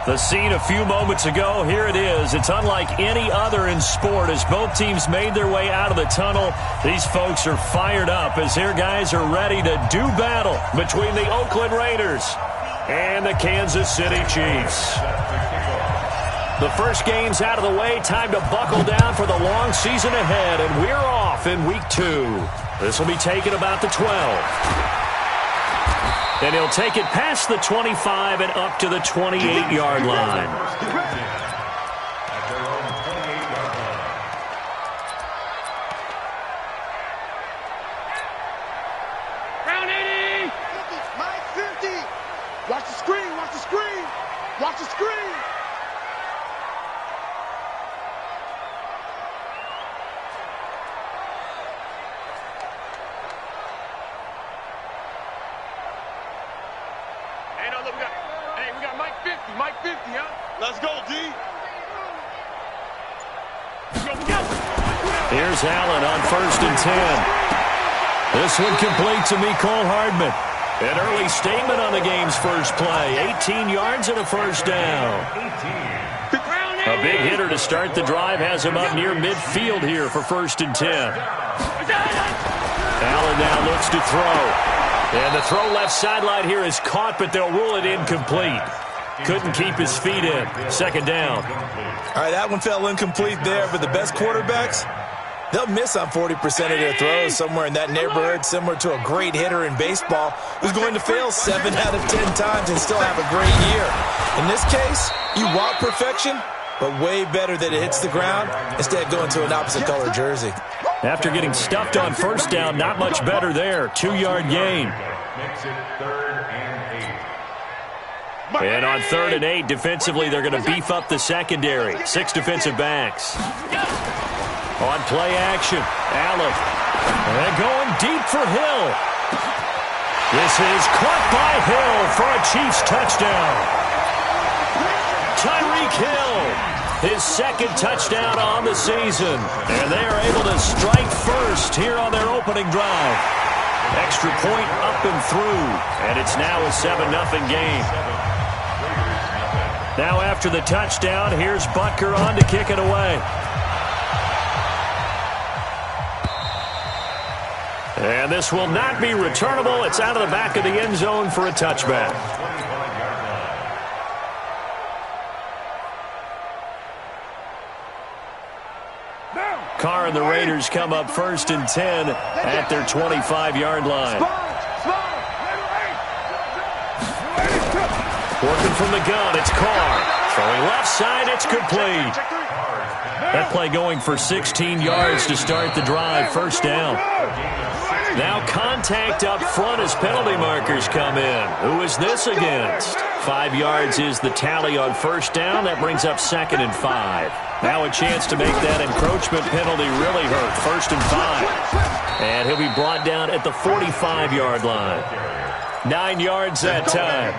The scene a few moments ago, here it is. It's unlike any other in sport as both teams made their way out of the tunnel. These folks are fired up as their guys are ready to do battle between the Oakland Raiders and the Kansas City Chiefs. The first game's out of the way. Time to buckle down for the long season ahead, and we're off in week 2. This will be taken about the 12. And he'll take it past the 25 and up to the 28-yard line. Round 80! Mike 50! Watch the screen, watch the screen! Watch the screen! We got Mike 50, Mike 50, huh? Let's go, D. Here's Allen on 1st and 10. This one complete to Mecole Hardman. An early statement on the game's first play. 18 yards and a first down. A big hitter to start the drive has him up near midfield here for 1st and 10. Allen now looks to throw. And the throw left sideline here is caught, but they'll rule it incomplete. Couldn't keep his feet in. 2nd down. All right, that one fell incomplete there, but the best quarterbacks, they'll miss on 40% of their throws somewhere in that neighborhood, similar to a great hitter in baseball who's going to fail 7 out of 10 times and still have a great year. In this case, you want perfection, but way better that it hits the ground instead of going to an opposite color jersey. After getting stuffed on 1st down, not much better there. 2-yard gain. And on 3rd and 8, defensively, they're going to beef up the secondary. 6 defensive backs. On play action, Allen. And going deep for Hill. This is caught by Hill for a Chiefs touchdown. Tyreek Hill. His 2nd touchdown on the season. And they are able to strike first here on their opening drive. Extra point up and through. And it's now a 7-0 game. Now after the touchdown, here's Butker on to kick it away. And this will not be returnable. It's out of the back of the end zone for a touchback. Carr and the Raiders come up 1st and 10 at their 25-yard line. Working from the gun, it's Carr. Throwing left side, it's complete. That play going for 16 yards to start the drive, 1st down. Now contact up front as penalty markers come in. Who is this against? 5 yards is the tally on 1st down. That brings up 2nd and 5. Now a chance to make that encroachment penalty really hurt. 1st and 5. And he'll be brought down at the 45-yard line. 9 yards that time.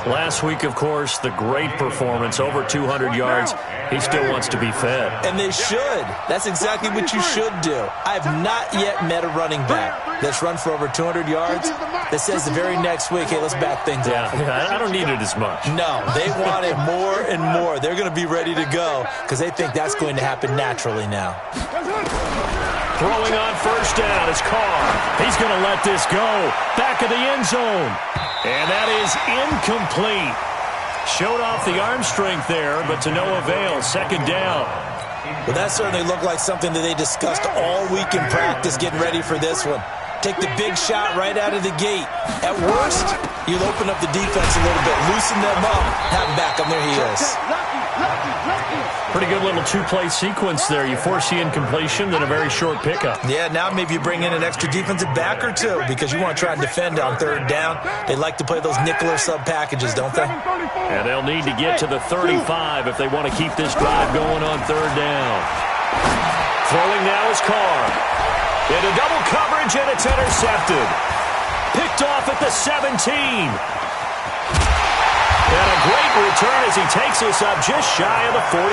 Last week, of course, the great performance, over 200 yards. He still wants to be fed. And they should. That's exactly what you should do. I have not yet met a running back that's run for over 200 yards that says the very next week, hey, let's back things up. Yeah, I don't need it as much. No, they want it more and more. They're going to be ready to go because they think that's going to happen naturally now. Throwing on 1st down is Carr. He's going to let this go. Back of the end zone. And that is incomplete. Showed off the arm strength there, but to no avail. 2nd down. Well, that certainly looked like something that they discussed all week in practice getting ready for this one. Take the big shot right out of the gate. At worst, you'll open up the defense a little bit, loosen them up, have them back on their heels. Pretty good little 2-play sequence there. You force the incompletion, then a very short pickup. Yeah, now maybe you bring in an extra defensive back or two because you want to try and defend on 3rd down. They like to play those nickel or sub packages, don't they? And they'll need to get to the 35 if they want to keep this drive going on 3rd down. Throwing now is Carr. Into double coverage, and it's intercepted. Picked off at the 17. And a great return as he takes us up just shy of the 45.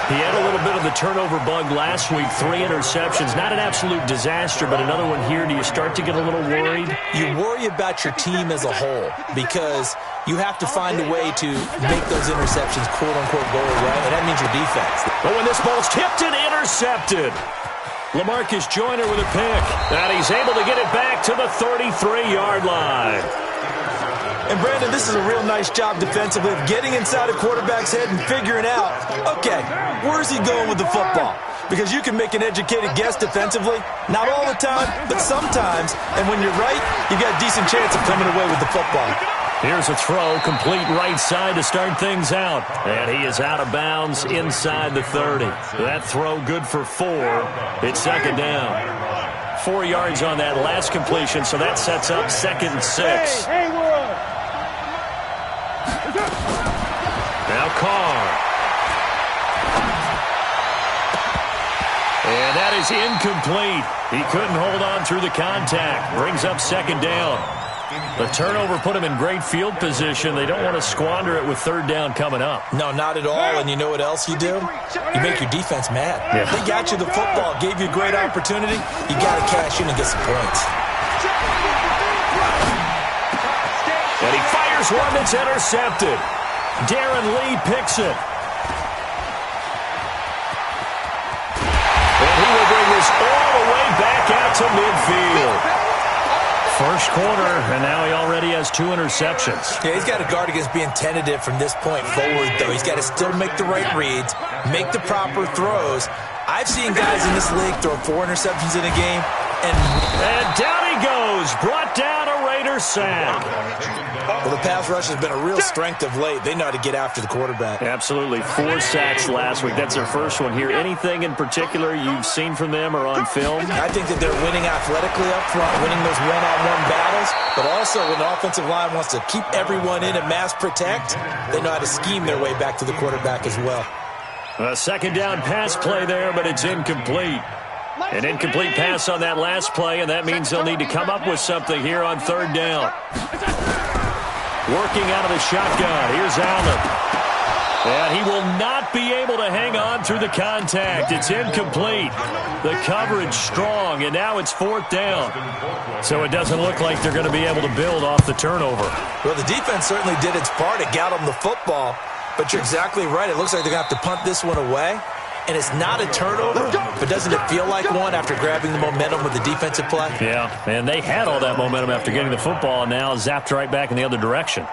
He had a little bit of the turnover bug last week, 3 interceptions. Not an absolute disaster, but another one here. Do you start to get a little worried? You worry about your team as a whole because you have to find a way to make those interceptions, quote-unquote, go away, and that means your defense. But when this ball's tipped and intercepted, LaMarcus Joyner with a pick. And he's able to get it back to the 33-yard line. And, Brandon, this is a real nice job defensively of getting inside a quarterback's head and figuring out, okay, where's he going with the football? Because you can make an educated guess defensively, not all the time, but sometimes. And when you're right, you've got a decent chance of coming away with the football. Here's a throw, complete right side to start things out. And he is out of bounds inside the 30. That throw good for 4. It's second down. 4 yards on that last completion, so that sets up 2nd and 6. Now Carr. And that is incomplete. He couldn't hold on through the contact. Brings up 2nd down. The turnover put him in great field position. They don't want to squander it with 3rd down coming up. No, not at all. And you know what else you do? You make your defense mad. Yeah. They got you the football, gave you a great opportunity. You got to cash in and get some points. And he fires one that's intercepted. Darren Lee picks it. And he will bring this all the way back out to midfield. First quarter, and now he already has 2 interceptions. Yeah, he's got to guard against being tentative from this point forward, though. He's got to still make the right reads, make the proper throws. I've seen guys in this league throw 4 interceptions in a game. And down he goes, brought down a Raider sack. Well, the pass rush has been a real strength of late. They know how to get after the quarterback. Absolutely. 4 sacks last week. That's their first one here. Anything in particular you've seen from them or on film? I think that they're winning athletically up front, winning those one-on-one battles, but also when the offensive line wants to keep everyone in and mass protect, they know how to scheme their way back to the quarterback as well. A 2nd down pass play there, but it's incomplete. An incomplete pass on that last play, and that means they'll need to come up with something here on 3rd down. Working out of the shotgun. Here's Allen. And he will not be able to hang on through the contact. It's incomplete. The coverage strong, and now it's 4th down. So it doesn't look like they're going to be able to build off the turnover. Well, the defense certainly did its part. It got them the football. But you're exactly right. It looks like they're going to have to punt this one away. And it's not a turnover, but doesn't it feel like one after grabbing the momentum with the defensive play? Yeah, and they had all that momentum after getting the football, and now zapped right back in the other direction.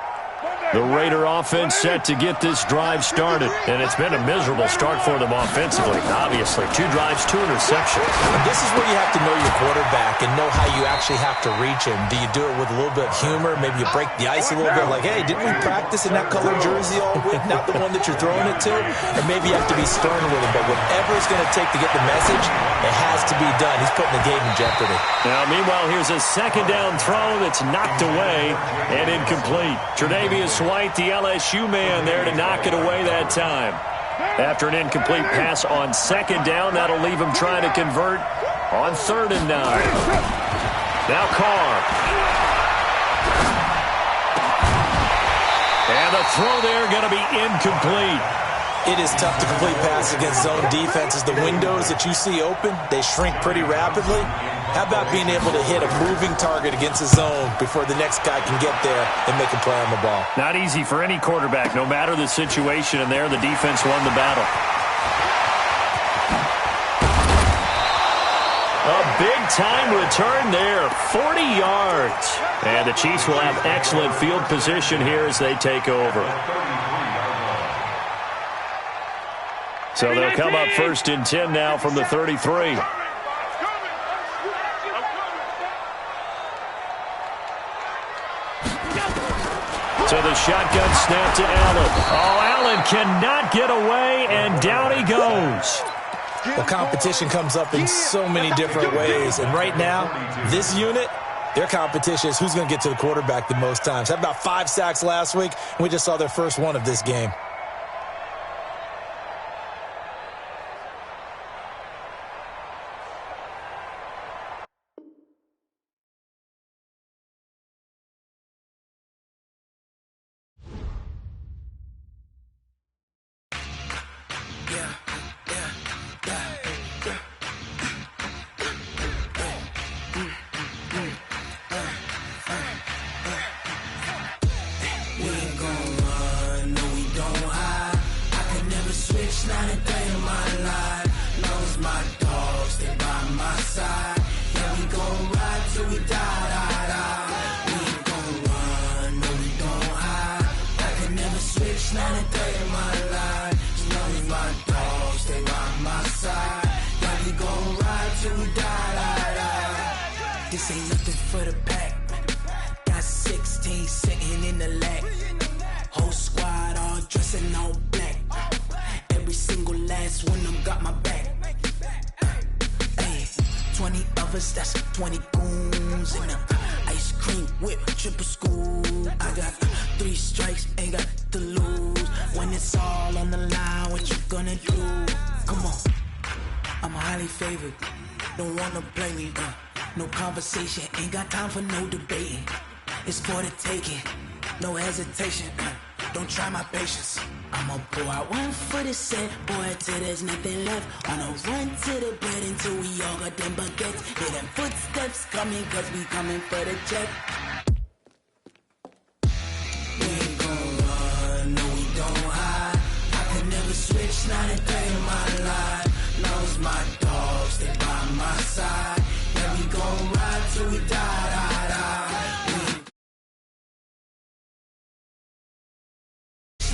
The Raider offense set to get this drive started, and it's been a miserable start for them offensively. Obviously, 2 drives, 2 interceptions. And this is where you have to know your quarterback and know how you actually have to reach him. Do you do it with a little bit of humor? Maybe you break the ice a little bit, like, hey, didn't we practice in that colored jersey all week? Not the one that you're throwing it to? Or maybe you have to be stern with him, but whatever it's going to take to get the message, it has to be done. He's putting the game in jeopardy. Now, meanwhile, here's a 2nd down throw that's knocked away and incomplete. Tre'Davious White, the LSU man, there to knock it away that time. After an incomplete pass on 2nd down, that'll leave him trying to convert on 3rd and 9. Now Carr. And the throw there going to be incomplete. It is tough to complete passes against zone defenses. The windows that you see open, they shrink pretty rapidly. How about being able to hit a moving target against a zone before the next guy can get there and make a play on the ball? Not easy for any quarterback, no matter the situation, and there the defense won the battle. A big-time return there, 40 yards. And the Chiefs will have excellent field position here as they take over. So they'll come up 1st and 10 now from the 33. So the shotgun snap to Allen. Oh, Allen cannot get away, and down he goes. Well, competition comes up in so many different ways. And right now, this unit, their competition is who's going to get to the quarterback the most times. Had about 5 sacks last week, and we just saw their first one of this game. switch, now and third in my life. As long as my dogs stay by my side, yeah, we gon' ride till we die. This ain't nothing for the pack. Got 16 sitting in the lag. Whole squad all dressing all black. Every single last one of them got my back. 20 of us, that's 20 goons in the ice cream whip, triple scoop. I got 3 strikes, ain't got to lose. When it's all on the line, what you gonna do? Come on, I'm highly favored. Don't wanna play me, no conversation, ain't got time for no debating. It's for the taking, no hesitation. Don't try my patience. I'ma pour out one for the set, boy, till there's nothing left. On a run to the bread until we all got them baguettes. Hear them footsteps coming, cause we coming for the check. We ain't gon' run, no we don't hide. I could never switch, not a day in my life. Long as my dogs stay by my side, yeah, we gon' ride till we die, die, die.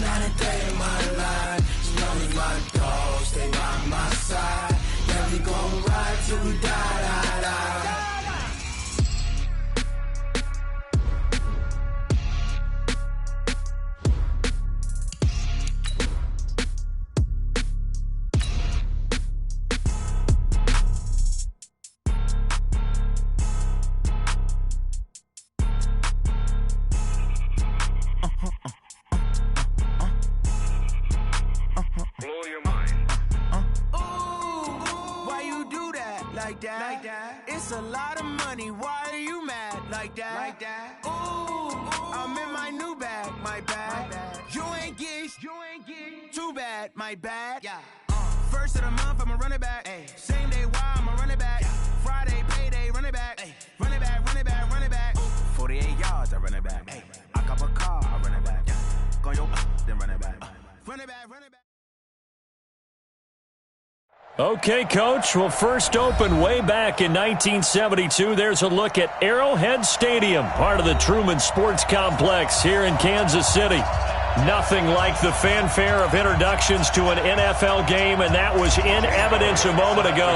Not a day in my life. As long as my dogs stay by my side, yeah, we gon' ride till we die, die, die. Like that. It's a lot of money. Why are you mad like that? Like that. Ooh, I'm in my new bag. My bad. You ain't get too bad. My bad. Yeah. First of the month, I'ma run it back. Ay. Same day, why I'ma run it back. Yeah. Friday, payday, run it back. Ay. Run it back, run it back, run it back. 48 yards, I run it back. Ay. I cop a car, I run it back. Yeah. Go yo, then run it back. Run it back, run it back. Okay, Coach. Well, first opened way back in 1972. There's a look at Arrowhead Stadium, part of the Truman Sports Complex here in Kansas City. Nothing like the fanfare of introductions to an NFL game, and that was in evidence a moment ago.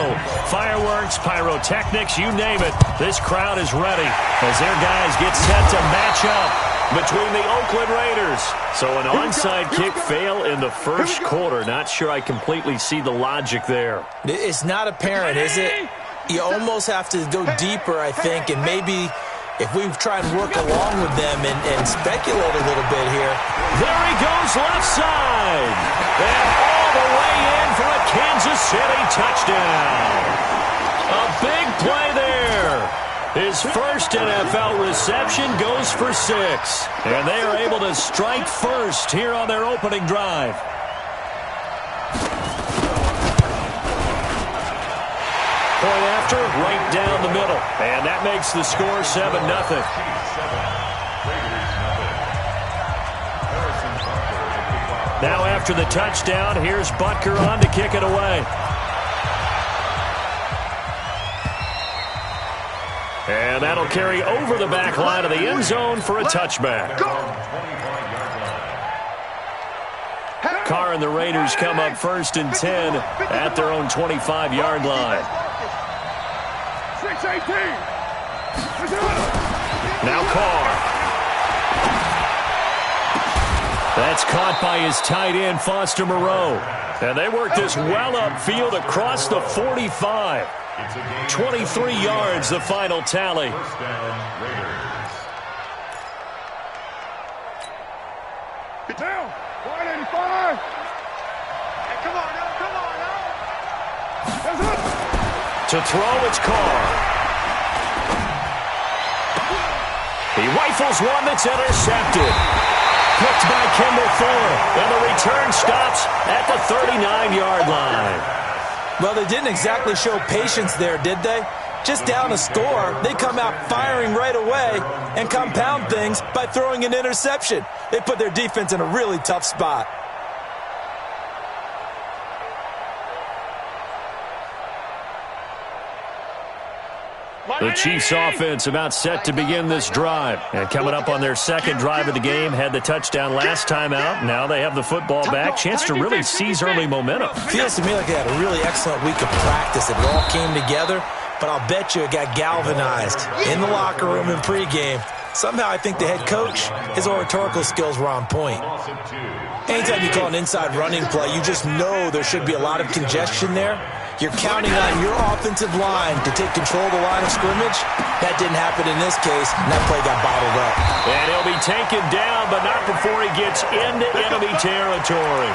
Fireworks, pyrotechnics, you name it. This crowd is ready as their guys get set to match up between the Oakland Raiders. So an onside kick fail in the first quarter. Not sure I completely see the logic there. It's not apparent, is it? You almost have to go deeper, I think, and maybe if we try and work along with them and speculate a little bit here. There he goes left side. And all the way in for a Kansas City touchdown. A big play there. His first NFL reception goes for 6. And they are able to strike first here on their opening drive. Point after, right down the middle. And that makes the score 7-0. Now after the touchdown, here's Butker on to kick it away. And that'll carry over the back line of the end zone for a touchback. Carr and the Raiders come up 1st and 10 at their own 25-yard line. 6-18. Now Carr. That's caught by his tight end, Foster Moreau. And they work this well upfield across the 45. 23 yards, the final tally. Get down. 185. Hey, come on now. Come on now. To throw, it's Carr. He rifles one that's intercepted. Picked by Kendall Fuller. And the return stops at the 39-yard line. Well, they didn't exactly show patience there, did they? Just down a score, they come out firing right away and compound things by throwing an interception. They put their defense in a really tough spot. The Chiefs offense about set to begin this drive. And coming up on their second drive of the game, had the touchdown last time out. Now they have the football back. Chance to really seize early momentum. Feels to me like they had a really excellent week of practice. It all came together, but I'll bet you it got galvanized in the locker room in pregame. Somehow I think the head coach, his oratorical skills were on point. Anytime you call an inside running play, you just know there should be a lot of congestion there. You're counting on your offensive line to take control of the line of scrimmage. That didn't happen in this case, and that play got bottled up. And he'll be taken down, but not before he gets into enemy territory.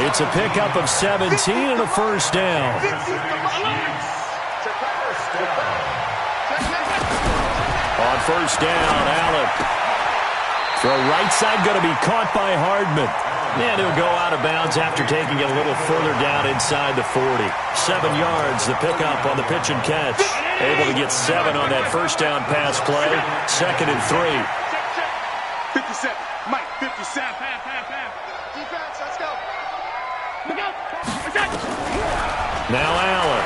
It's a pickup of 17 and a first down. On first down, Allen. Throw right side going to be caught by Hardman. And he'll go out of bounds after taking it a little further down inside the 40. 7 yards, the pickup on the pitch and catch. Able to get 7 on that first down pass play. 2nd and 3. 57. Mike, 57. Defense, let's go. Now Allen.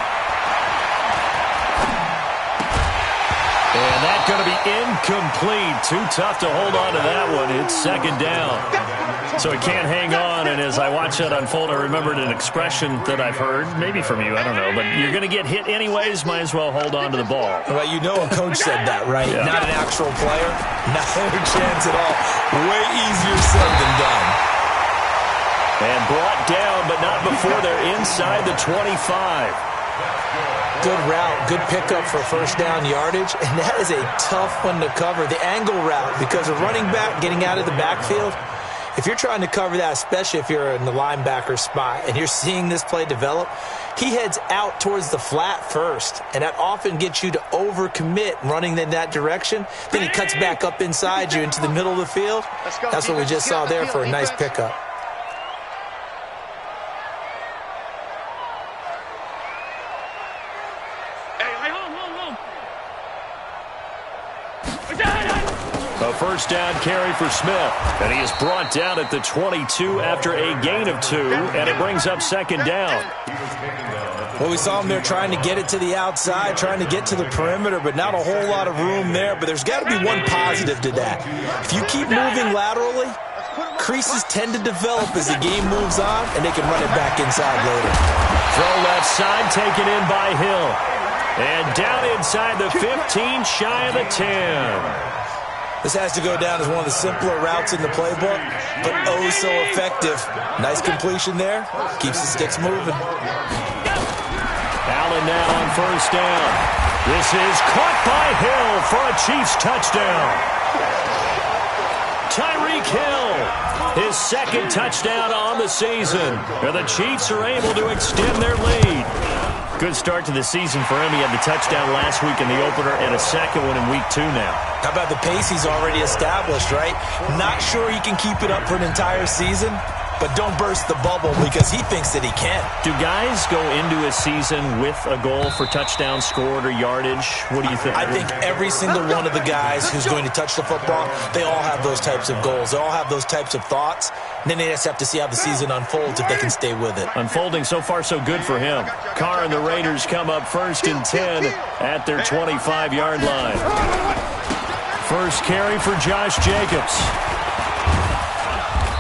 And that's going to be incomplete. Too tough to hold on to that one. It's 2nd down. So he can't hang on, and as I watch that unfold, I remembered an expression that I've heard, maybe from you, I don't know, but you're going to get hit anyways, might as well hold on to the ball. Well, you know a coach said that, right? Yeah. Not an actual player. Not a chance at all. Way easier said than done. And brought down, but not before they're inside the 25. Good route, good pickup for first down yardage, and that is a tough one to cover. The angle route, because a running back getting out of the backfield, if you're trying to cover that, especially if you're in the linebacker spot and you're seeing this play develop, he heads out towards the flat first, and that often gets you to overcommit running in that direction. Then he cuts back up inside you into the middle of the field. That's what we just saw there for a nice pickup. A first down carry for Smith, and he is brought down at the 22 after a gain of 2, and it brings up 2nd down. Well, we saw him there trying to get it to the outside, trying to get to the perimeter, but not a whole lot of room there. But there's got to be one positive to that. If you keep moving laterally, creases tend to develop as the game moves on, and they can run it back inside later. Throw left side, taken in by Hill. And down inside the 15, shy of the 10. This has to go down as one of the simpler routes in the playbook, but oh so effective. Nice completion there. Keeps the sticks moving. Allen now on first down. This is caught by Hill for a Chiefs touchdown. Tyreek Hill, his 2nd touchdown on the season. And the Chiefs are able to extend their lead. Good start to the season for him. He had the touchdown last week in the opener and a 2nd one in week 2 now. How about the pace he's already established, right? Not sure he can keep it up for an entire season, but don't burst the bubble because he thinks that he can. Do guys go into a season with a goal for touchdown scored or yardage? What do you think? I think every single one of the guys who's going to touch the football, they all have those types of goals. They all have those types of thoughts. And then they just have to see how the season unfolds if they can stay with it. Unfolding so far so good for him. Carr and the Raiders come up 1st and 10 at their 25-yard line. First carry for Josh Jacobs.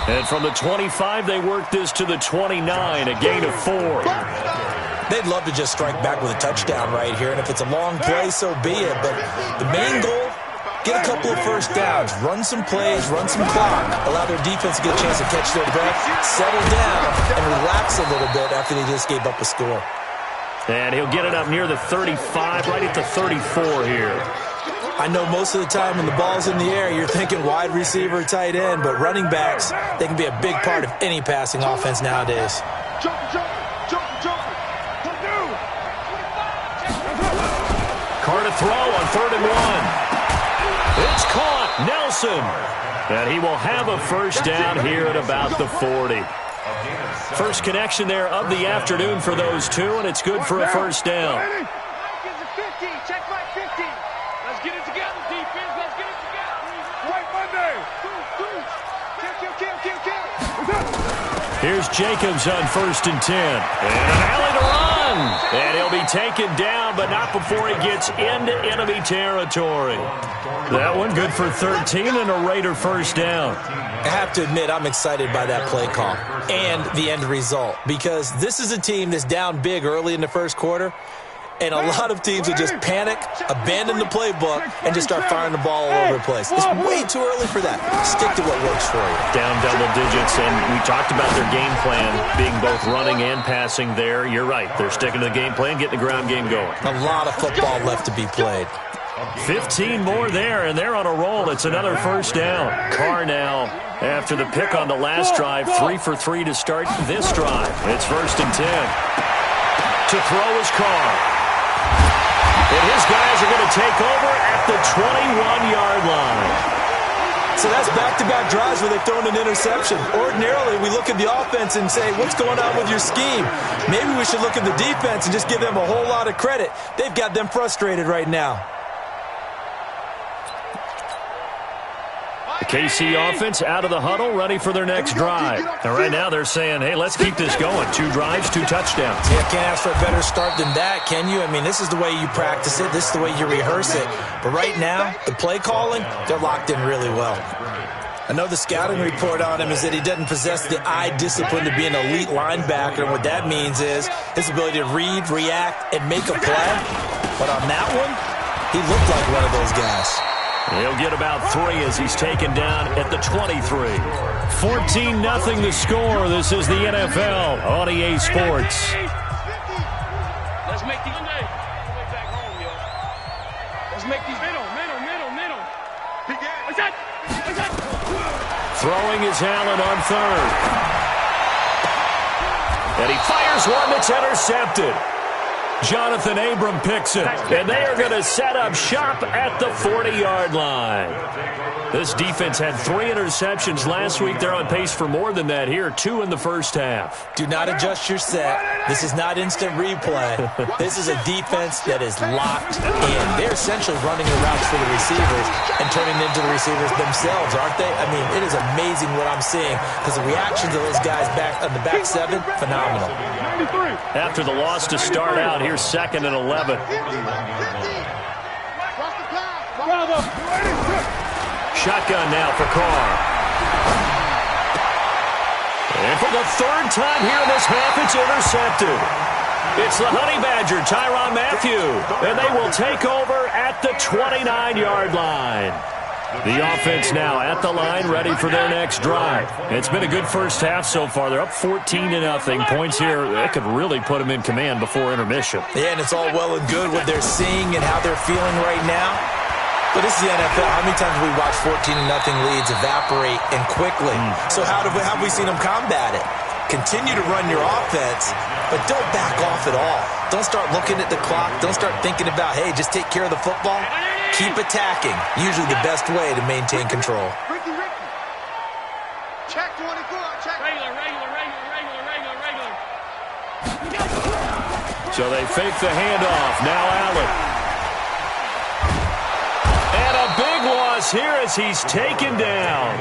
And from the 25, they work this to the 29, a gain of 4. They'd love to just strike back with a touchdown right here, and if it's a long play, so be it. But the main goal, get a couple of first downs, run some plays, run some clock, allow their defense to get a chance to catch their breath, settle down, and relax a little bit after they just gave up a score. And he'll get it up near the 35, right at the 34 here. I know most of the time when the ball's in the air, you're thinking wide receiver, tight end, but running backs, they can be a big part of any passing offense nowadays. Carr to throw on 3rd and 1. It's caught, Nelson. And he will have a first down here at about the 40. First connection there of the afternoon for those two, and it's good for a first down. Here's Jacobs on 1st and 10. And an alley to run. And he'll be taken down, but not before he gets into enemy territory. That one good for 13 and a Raider first down. I have to admit, I'm excited by that play call and the end result, because this is a team that's down big early in the first quarter, and a lot of teams will just panic, abandon the playbook, and just start firing the ball all over the place. It's way too early for that. Stick to what works for you. Down double digits, and we talked about their game plan being both running and passing there. You're right. They're sticking to the game plan, getting the ground game going. A lot of football left to be played. 15 more there, and they're on a roll. It's another first down. Carr now, after the pick on the last drive, 3 for 3 to start this drive. It's 1st and 10. To throw is Carr. And his guys are going to take over at the 21-yard line. So that's back-to-back drives where they've thrown an interception. Ordinarily, we look at the offense and say, what's going on with your scheme? Maybe we should look at the defense and just give them a whole lot of credit. They've got them frustrated right now. The KC offense out of the huddle, ready for their next drive. And right now they're saying, hey, let's keep this going. 2 drives, 2 touchdowns. Yeah, can't ask for a better start than that, can you? I mean, this is the way you practice it. This is the way you rehearse it. But right now, the play calling, they're locked in really well. I know the scouting report on him is that he doesn't possess the eye discipline to be an elite linebacker. And what that means is his ability to read, react, and make a play. But on that one, he looked like one of those guys. He'll get about 3 as he's taken down at the 23. 14-0 the score. This is the NFL on EA Sports. Let's make these back home, yo. Let's make these middle. What's that? Throwing is Allen on 3rd. And he fires one that's intercepted. Jonathan Abram picks it, and they are going to set up shop at the 40-yard line. This defense had 3 interceptions last week. They're on pace for more than that here, 2 in the first half. Do not adjust your set. This is not instant replay. This is a defense that is locked in. They're essentially running the routes for the receivers and turning into the receivers themselves, aren't they? I mean, it is amazing what I'm seeing, because the reactions of those guys back on the back 7, phenomenal. After the loss to start out, here's 2nd and 11. Shotgun now for Carr. And for the 3rd time here in this half, it's intercepted. It's the Honey Badger, Tyrann Mathieu, and they will take over at the 29-yard line. The offense now at the line, ready for their next drive. It's been a good first half so far. They're up 14-0. Points here, that could really put them in command before intermission. Yeah, and it's all well and good what they're seeing and how they're feeling right now. But this is the NFL. How many times have we watched 14-0 leads evaporate and quickly? So how have we seen them combat it? Continue to run your offense, but don't back off at all. Don't start looking at the clock. Don't start thinking about, hey, just take care of the football. Keep attacking. Usually the best way to maintain control. Ricky. Check 24. Check. Regular. So they fake the handoff. Now Allen. And a big loss here as he's taken down.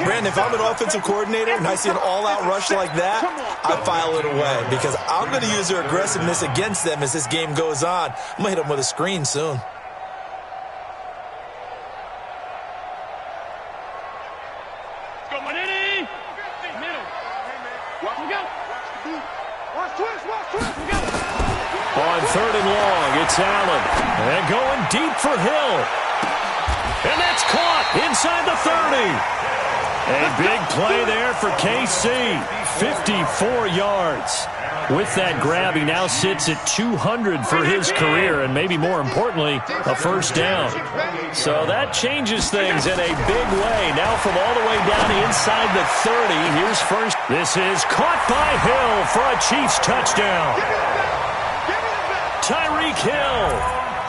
Brandon, if I'm an offensive coordinator and I see an all-out rush like that, I file it away, because I'm going to use their aggressiveness against them as this game goes on. I'm going to hit them with a screen soon. On 3rd and long, it's Allen. And going deep for Hill. And that's caught inside the 30. A big play there for KC. 54 yards. With that grab, he now sits at 200 for his career, and maybe more importantly, a first down. So that changes things in a big way. Now from all the way down inside the 30, here's first. This is caught by Hill for a Chiefs touchdown. Tyreek Hill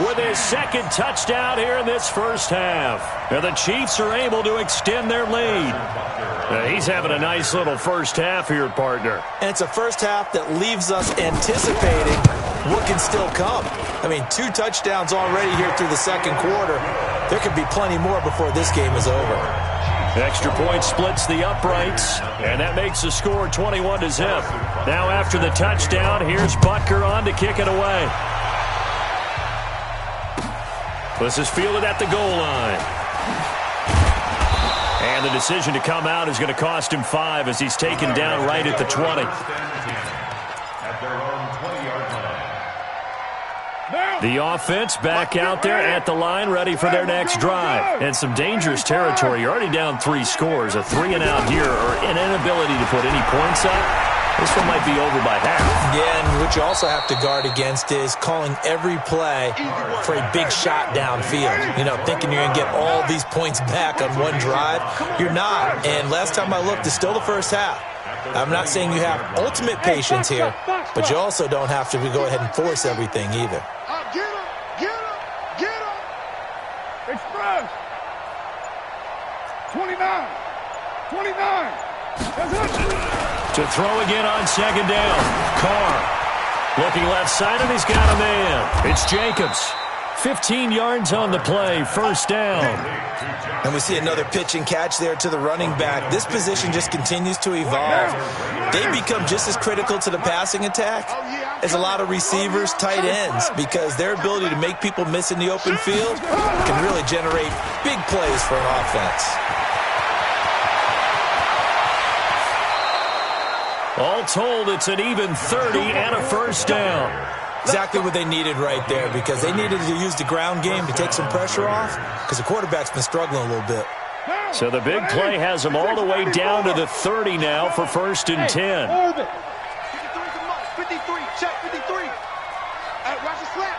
with his 2nd touchdown here in this first half. And the Chiefs are able to extend their lead. He's having a nice little first half here, partner. And it's a first half that leaves us anticipating what can still come. I mean, 2 touchdowns already here through the 2nd quarter. There could be plenty more before this game is over. Extra point splits the uprights, and that makes the score 21-0. Now after the touchdown, here's Butker on to kick it away. This is fielded at the goal line. And the decision to come out is going to cost him 5 as he's taken down right at the 20. The offense back out there at the line, ready for their next drive. And some dangerous territory. You're already down 3 scores. A 3-and-out here or an inability to put any points up. This one might be over by half. Yeah, and what you also have to guard against is calling every play for a big shot downfield. You know, thinking you're going to get all these points back on one drive. You're not. And last time I looked, it's still the first half. I'm not saying you have ultimate patience here, but you also don't have to go ahead and force everything either. Get him! Express! 29! To throw again on second down. Carr looking left side, and he's got a man. It's Jacobs. 15 yards on the play, first down. And we see another pitch and catch there to the running back. This position just continues to evolve. They become just as critical to the passing attack as a lot of receivers, tight ends, because their ability to make people miss in the open field can really generate big plays for an offense. All told, it's an even 30 and a first down. Exactly what they needed right there, because they needed to use the ground game to take some pressure off, because the quarterback's been struggling a little bit. So the big play has them all the way down to the 30 now for 1st and 10. 53, check 53. Watch the slant.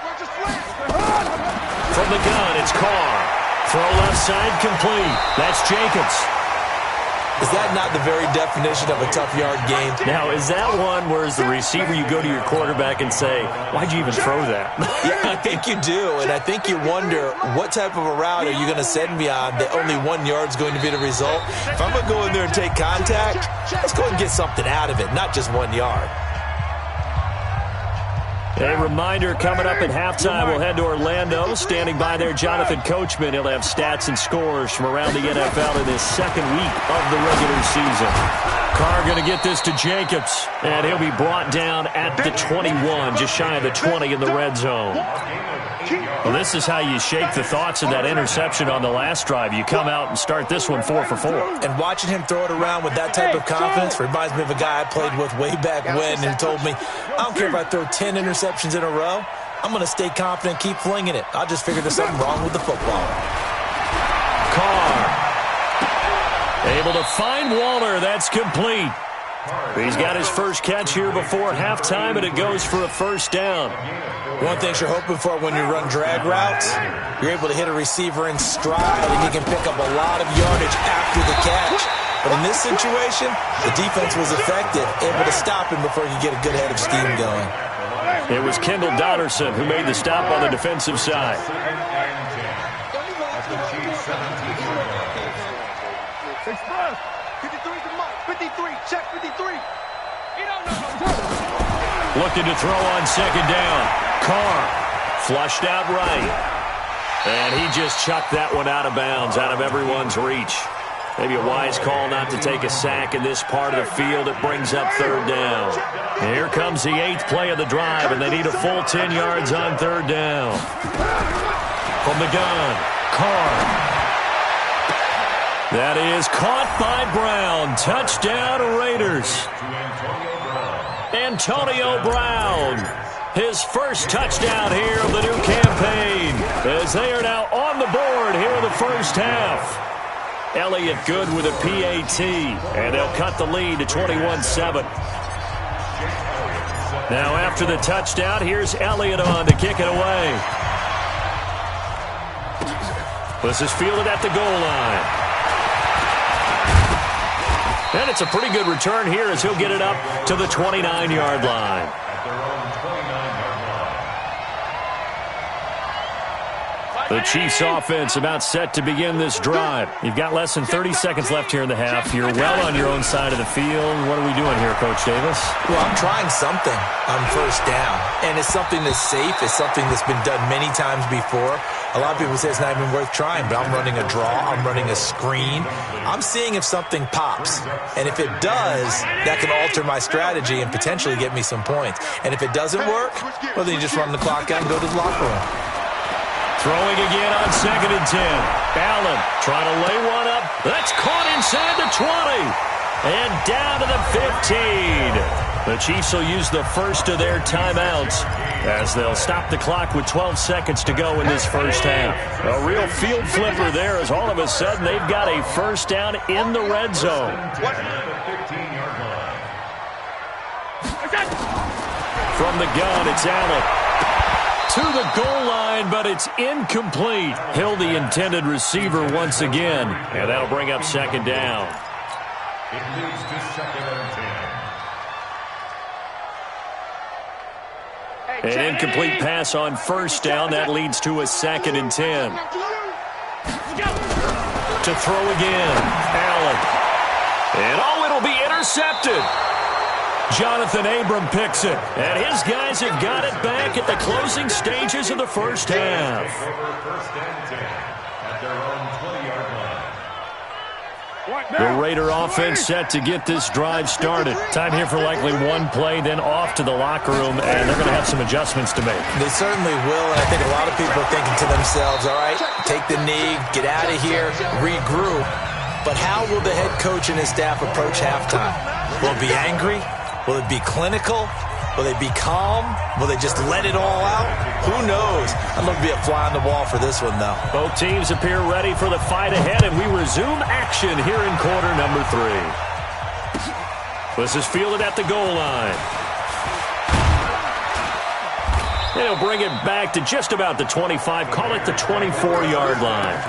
From the gun, it's Carr. Throw left side complete. That's Jacobs. Is that not the very definition of a tough yard game? Now, is that one where as the receiver you go to your quarterback and say, why'd you even throw that? Yeah, I think you do, and I think you wonder what type of a route are you going to send me on that only 1 yard's going to be the result? If I'm going to go in there and take contact, let's go and get something out of it, not just 1 yard. A reminder, coming up at halftime, we'll head to Orlando. Standing by there, Jonathan Coachman. He'll have stats and scores from around the NFL in his second week of the regular season. Carr going to get this to Jacobs, and he'll be brought down at the 21, just shy of the 20 in the red zone. Well, this is how you shake the thoughts of that interception on the last drive. You come out and start this one 4 for 4. And watching him throw it around with that type of confidence reminds me of a guy I played with way back when, and he told me, I don't care if I throw 10 interceptions in a row, I'm going to stay confident, keep flinging it. I just figured there's something wrong with the football. Carr able to find Waller. That's complete. He's got his first catch here before halftime, and it goes for a first down. One thing you're hoping for when you run drag routes, you're able to hit a receiver in stride, and he can pick up a lot of yardage after the catch. But in this situation, the defense was effective, able to stop him before he could get a good head of steam going. It was Kendall Donnerson who made the stop on the defensive side. Express. 53's the mark. 53. Check 53. Looking to throw on second down. Carr flushed out right. And he just chucked that one out of bounds, out of everyone's reach. Maybe a wise call not to take a sack in this part of the field. It brings up third down. And here comes the 8th play of the drive, and they need a full 10 yards on third down. From the gun, Carr. That is caught by Brown. Touchdown, Raiders. Antonio Brown, his first touchdown here of the new campaign, as they are now on the board here in the first half. Elliott good with a PAT, and they'll cut the lead to 21-7. Now after the touchdown, here's Elliott on to kick it away. This is fielded at the goal line. And it's a pretty good return here as he'll get it up to the 29-yard line. The Chiefs offense about set to begin this drive. You've got less than 30 seconds left here in the half. You're well on your own side of the field. What are we doing here, Coach Davis? Well, I'm trying something on first down, and it's something that's safe. It's something that's been done many times before. A lot of people say it's not even worth trying, but I'm running a draw. I'm running a screen. I'm seeing if something pops, and if it does, that can alter my strategy and potentially get me some points. And if it doesn't work, well, then you just run the clock out and go to the locker room. Throwing again on 2nd and 10. Allen trying to lay one up. That's caught inside the 20. And down to the 15. The Chiefs will use the first of their timeouts as they'll stop the clock with 12 seconds to go in this first half. A real field flipper there as all of a sudden they've got a first down in the red zone. From the gun, it's Allen. To the goal line, but it's incomplete. Hill, the intended receiver once again. And that'll bring up 2nd down. It leads to 2nd and 10. An incomplete pass on first down. That leads to a 2nd and 10. To throw again. Allen. And it'll be intercepted. Jonathan Abram picks it, and his guys have got it back at the closing stages of the first half. The Raider offense set to get this drive started. Time here for likely one play, then off to the locker room, and they're going to have some adjustments to make. They certainly will, and I think a lot of people are thinking to themselves, all right, take the knee, get out of here, regroup. But how will the head coach and his staff approach halftime? Will it be angry? Will it be clinical? Will they be calm? Will they just let it all out? Who knows? I'd love to be a fly on the wall for this one, though. Both teams appear ready for the fight ahead, and we resume action here in quarter number 3. This is fielded at the goal line. They'll bring it back to just about the 25, call it the 24-yard line.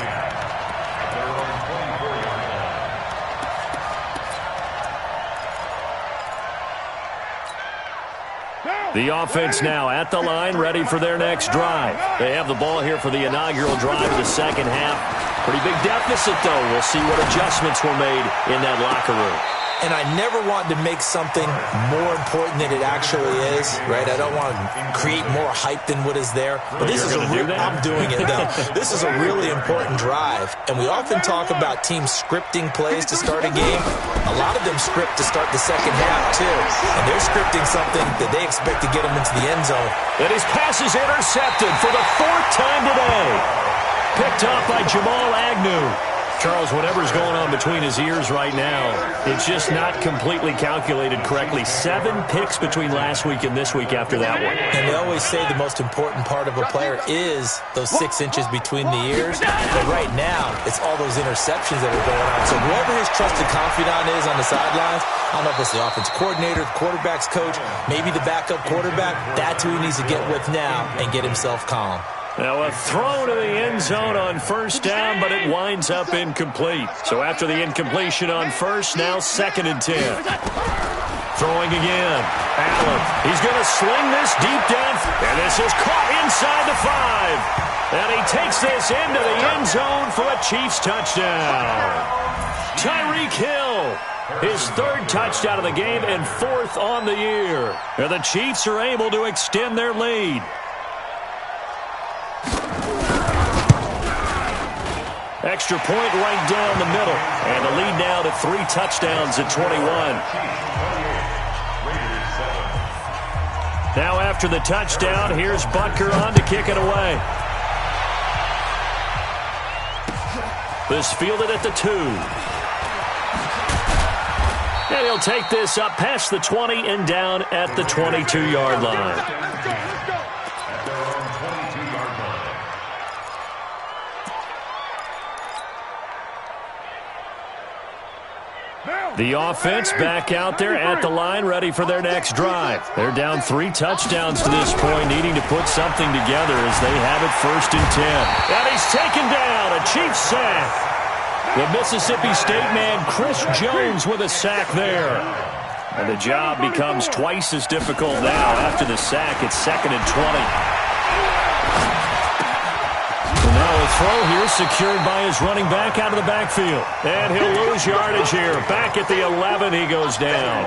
The offense now at the line, ready for their next drive. They have the ball here for the inaugural drive of the second half. Pretty big deficit, though. We'll see what adjustments were made in that locker room. And I never want to make something more important than it actually is, right? I don't want to create more hype than what is there. But this is I'm doing it, though. This is a really important drive. And we often talk about teams scripting plays to start a game. A lot of them script to start the second half, too. And they're scripting something that they expect to get them into the end zone. And his pass is intercepted for the 4th time today. Picked off by Jamal Agnew. Charles, whatever's going on between his ears right now, it's just not completely calculated correctly. 7 picks between last week and this week after that one. And they always say the most important part of a player is those 6 inches between the ears. But right now, it's all those interceptions that are going on. So whoever his trusted confidant is on the sidelines, I don't know if it's the offense coordinator, the quarterback's coach, maybe the backup quarterback, that's who he needs to get with now and get himself calm. Now a throw to the end zone on first down, but it winds up incomplete. So after the incompletion on first, now 2nd and 10. Throwing again. Allen, he's going to sling this deep down. And this is caught inside the 5. And he takes this into the end zone for a Chiefs touchdown. Tyreek Hill, his 3rd touchdown of the game and 4th on the year. And the Chiefs are able to extend their lead. Extra point right down the middle. And the lead now to 3 touchdowns at 21. Now after the touchdown, here's Butker on to kick it away. This fielded at the 2. And he'll take this up past the 20 and down at the 22-yard line. The offense back out there at the line, ready for their next drive. They're down 3 touchdowns to this point, needing to put something together as they have it 1st and 10. And he's taken down, a Chiefs sack. The Mississippi State man, Chris Jones, with a sack there. And the job becomes twice as difficult now. After the sack, it's 2nd and 20. So now The throw here secured by his running back out of the backfield. And he'll lose yardage here. Back at the 11, he goes down.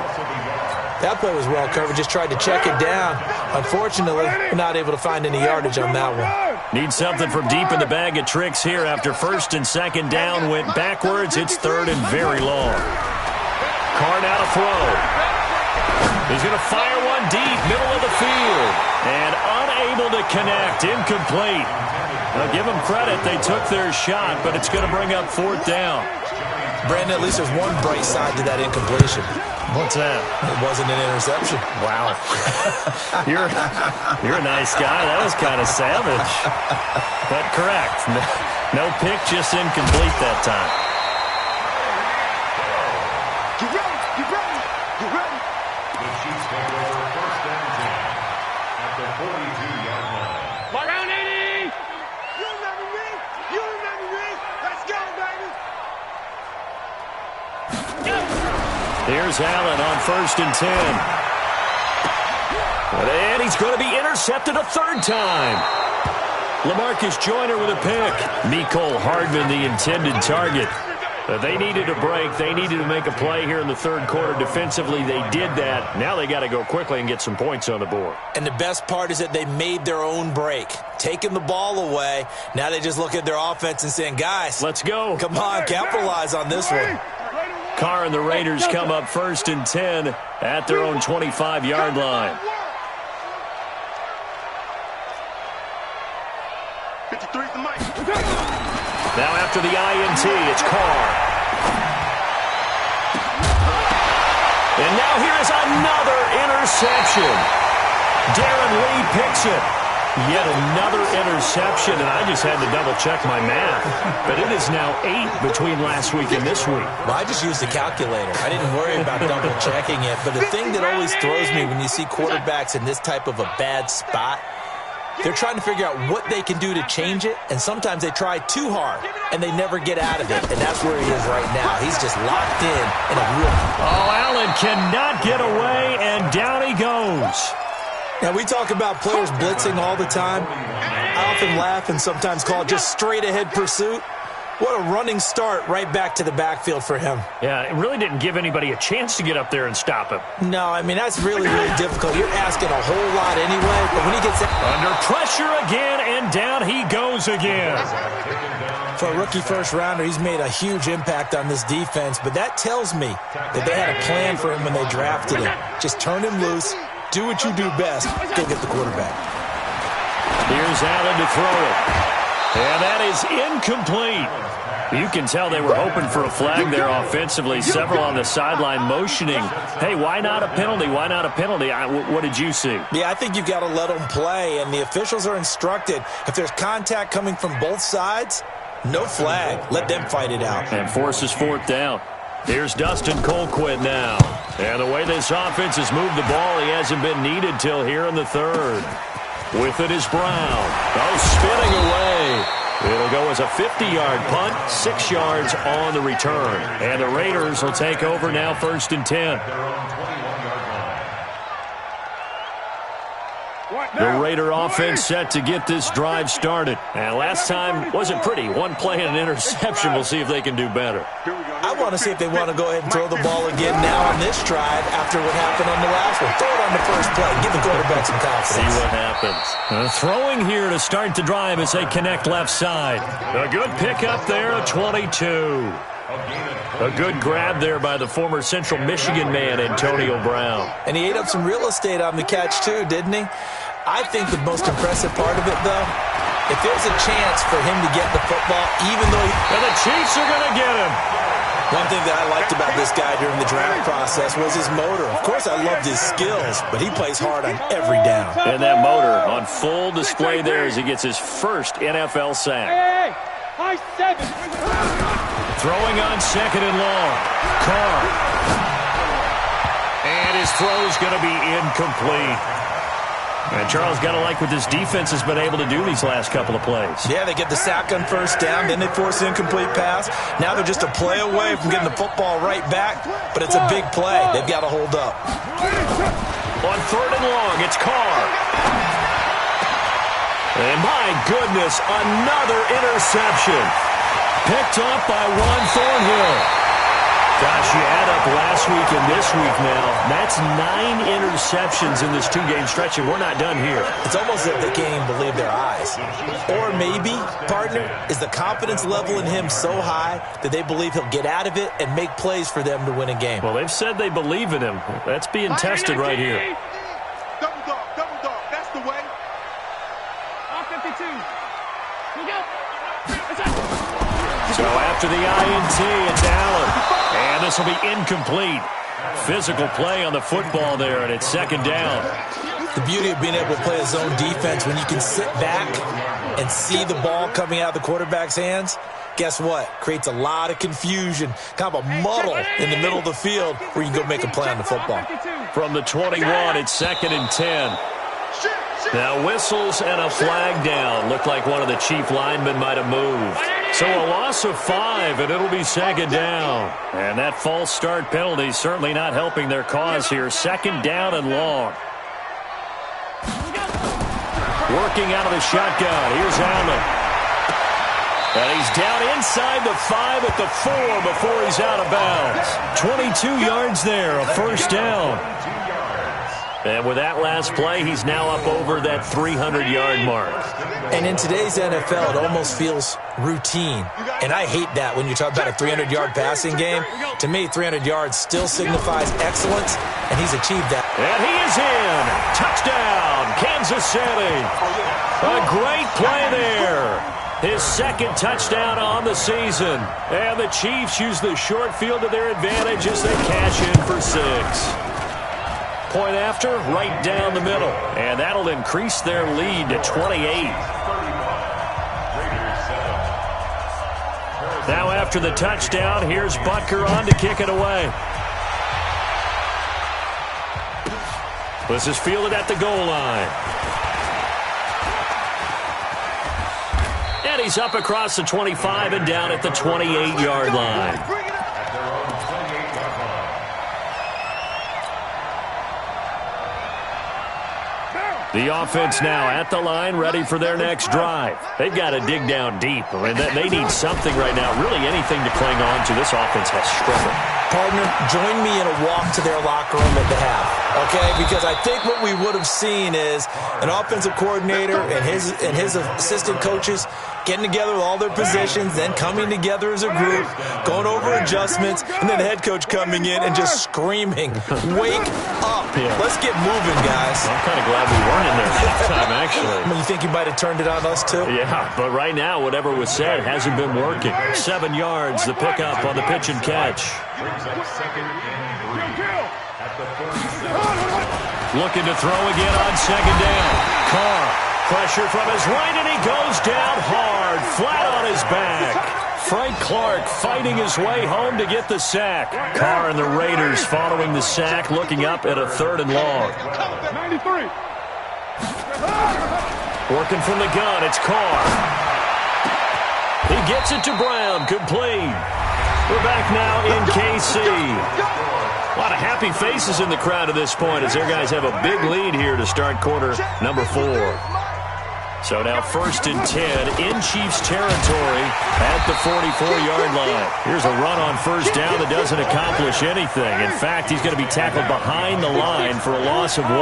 That play was well covered. Just tried to check it down. Unfortunately, we're not able to find any yardage on that one. Need something from deep in the bag of tricks here after first and second down went backwards. It's third and very long. Carr now to throw. He's going to fire one deep, middle of the field. And unable to connect, incomplete. Now give them credit, they took their shot, but it's going to bring up fourth down. Brandon, at least there's one bright side to that incompletion. What's that? It wasn't an interception. Wow. You're a nice guy. That was kind of savage. But correct. No pick, just incomplete that time. Get ready, get ready, get ready. The Chiefs take over first and 10 at the 42-yard line. Round 80. You remember me? You remember me? Let's go, baby. Here's Allen on first and 10. And he's going to be intercepted a third time. LaMarcus Joyner with a pick. Mecole Hardman, the intended target. They needed a break. They needed to make a play here in the third quarter. Defensively, they did that. Now they got to go quickly and get some points on the board. And the best part is that they made their own break. Taking the ball away. Now they just look at their offense and saying, guys, let's go. Come on, capitalize on this one. Carr and the Raiders come up first and 10 at their own 25-yard line. 53's the mic. Now after the INT, it's Carr. And now here is another interception. Darren Lee picks it. Yet another interception, and I just had to double-check my math. But it is now 8 between last week and this week. Well, I just used the calculator. I didn't worry about double-checking it. But the thing that always throws me when you see quarterbacks in this type of a bad spot, they're trying to figure out what they can do to change it, and sometimes they try too hard, and they never get out of it, and that's where he is right now. He's just locked in a real... Oh, Allen cannot get away, and down he goes. Now, we talk about players blitzing all the time. I often laugh and sometimes call it just straight-ahead pursuit. What a running start right back to the backfield for him. Yeah, it really didn't give anybody a chance to get up there and stop him. No, I mean, that's really, really difficult. You're asking a whole lot anyway, but when he gets... Under pressure again, and down he goes again. For a rookie first-rounder, he's made a huge impact on this defense, but that tells me that they had a plan for him when they drafted him. Just turn him loose, do what you do best, go get the quarterback. Here's Allen to throw it. And that is incomplete. You can tell they were hoping for a flag there offensively. Several on the sideline motioning, hey, why not a penalty? Why not a penalty? What did you see? Yeah, I think you've got to let them play, and the officials are instructed. If there's contact coming from both sides, no flag. Let them fight it out. And forces fourth down. Here's Dustin Colquitt now. And the way this offense has moved the ball, he hasn't been needed till here in the third. With it is Brown. Oh, spinning away. It'll go as a 50-yard punt, 6 yards on the return. And the Raiders will take over now first and 10. The Raider offense set to get this drive started. And last time wasn't pretty. One play and an interception. We'll see if they can do better. I want to see if they want to go ahead and throw the ball again now on this drive after what happened on the last one. Throw it on the first play. Give the quarterback some confidence. See what happens. Throwing here to start the drive as they connect left side. A good pickup there, a 22. A good grab there by the former Central Michigan man, Antonio Brown. And he ate up some real estate on the catch, too, didn't he? I think the most impressive part of it, though, if there's a chance for him to get the football, even though and the Chiefs are going to get him. One thing that I liked about this guy during the draft process was his motor. Of course, I loved his skills, but he plays hard on every down. And that motor on full display there as he gets his first NFL sack. Hey, high 7. Throwing on second and long. Carr. And his throw's going to be incomplete. And Charles got to like what this defense has been able to do these last couple of plays. Yeah, they get the sack on first down, then they force an incomplete pass. Now they're just a play away from getting the football right back, but it's a big play. They've got to hold up. On third and long, it's Carr. And my goodness, another interception. Picked up by Juan Thornhill. Gosh, you add up last week and this week now. That's 9 interceptions in this 2-game stretch, and we're not done here. It's almost as if they can't even believe their eyes. Or maybe, partner, is the confidence level in him so high that they believe he'll get out of it and make plays for them to win a game. Well, they've said they believe in him. That's being tested right here. Double dog. That's the way. All 52. Here we go. So after the INT, it's Allen. And this will be incomplete. Physical play on the football there, and it's second down. The beauty of being able to play a zone defense when you can sit back and see the ball coming out of the quarterback's hands, guess what? Creates a lot of confusion, kind of a muddle in the middle of the field where you can go make a play on the football. From the 21, it's second and 10. Now whistles and a flag down. Looked like one of the chief linemen might have moved. So a loss of 5, and it'll be second down. And that false start penalty certainly not helping their cause here. Second down and long. Working out of the shotgun. Here's Allen. And he's down inside the 5 at the 4 before he's out of bounds. 22 yards there, a first down. And with that last play, he's now up over that 300-yard mark. And in today's NFL, it almost feels routine. And I hate that when you talk about a 300-yard passing game. To me, 300 yards still signifies excellence, and he's achieved that. And he is in. Touchdown, Kansas City. A great play there. His second touchdown on the season. And the Chiefs use the short field to their advantage as they cash in for 6. Point after, right down the middle. And that'll increase their lead to 28. Now after the touchdown, here's Butker on to kick it away. This is fielded at the goal line. And he's up across the 25 and down at the 28-yard line. The offense now at the line, ready for their next drive. They've got to dig down deep. I mean, they need something right now, really anything to cling on to. This offense has struggled. Partner, join me in a walk to their locker room at the half, okay? Because I think what we would have seen is an offensive coordinator and his assistant coaches getting together with all their positions, then coming together as a group, going over adjustments, and then the head coach coming in and just screaming, "Wake up. Let's get moving, guys." I'm kind of glad we weren't in there that time, actually. I mean, you think you might have turned it on us, too? Yeah, but right now, whatever was said hasn't been working. 7 yards, the pickup on the pitch and catch. Second and 3 at the 47. Looking to throw again on second down. Carr, pressure from his right, and he goes down hard, flat on his back. Frank Clark fighting his way home to get the sack. Carr and the Raiders following the sack, looking up at a 3rd and long. 93. Working from the gun, it's Carr. He gets it to Brown, complete. We're back now in KC. A lot of happy faces in the crowd at this point as their guys have a big lead here to start quarter number 4. So now 1st and 10 in Chiefs territory at the 44-yard line. Here's a run on 1st down that doesn't accomplish anything. In fact, he's going to be tackled behind the line for a loss of 1.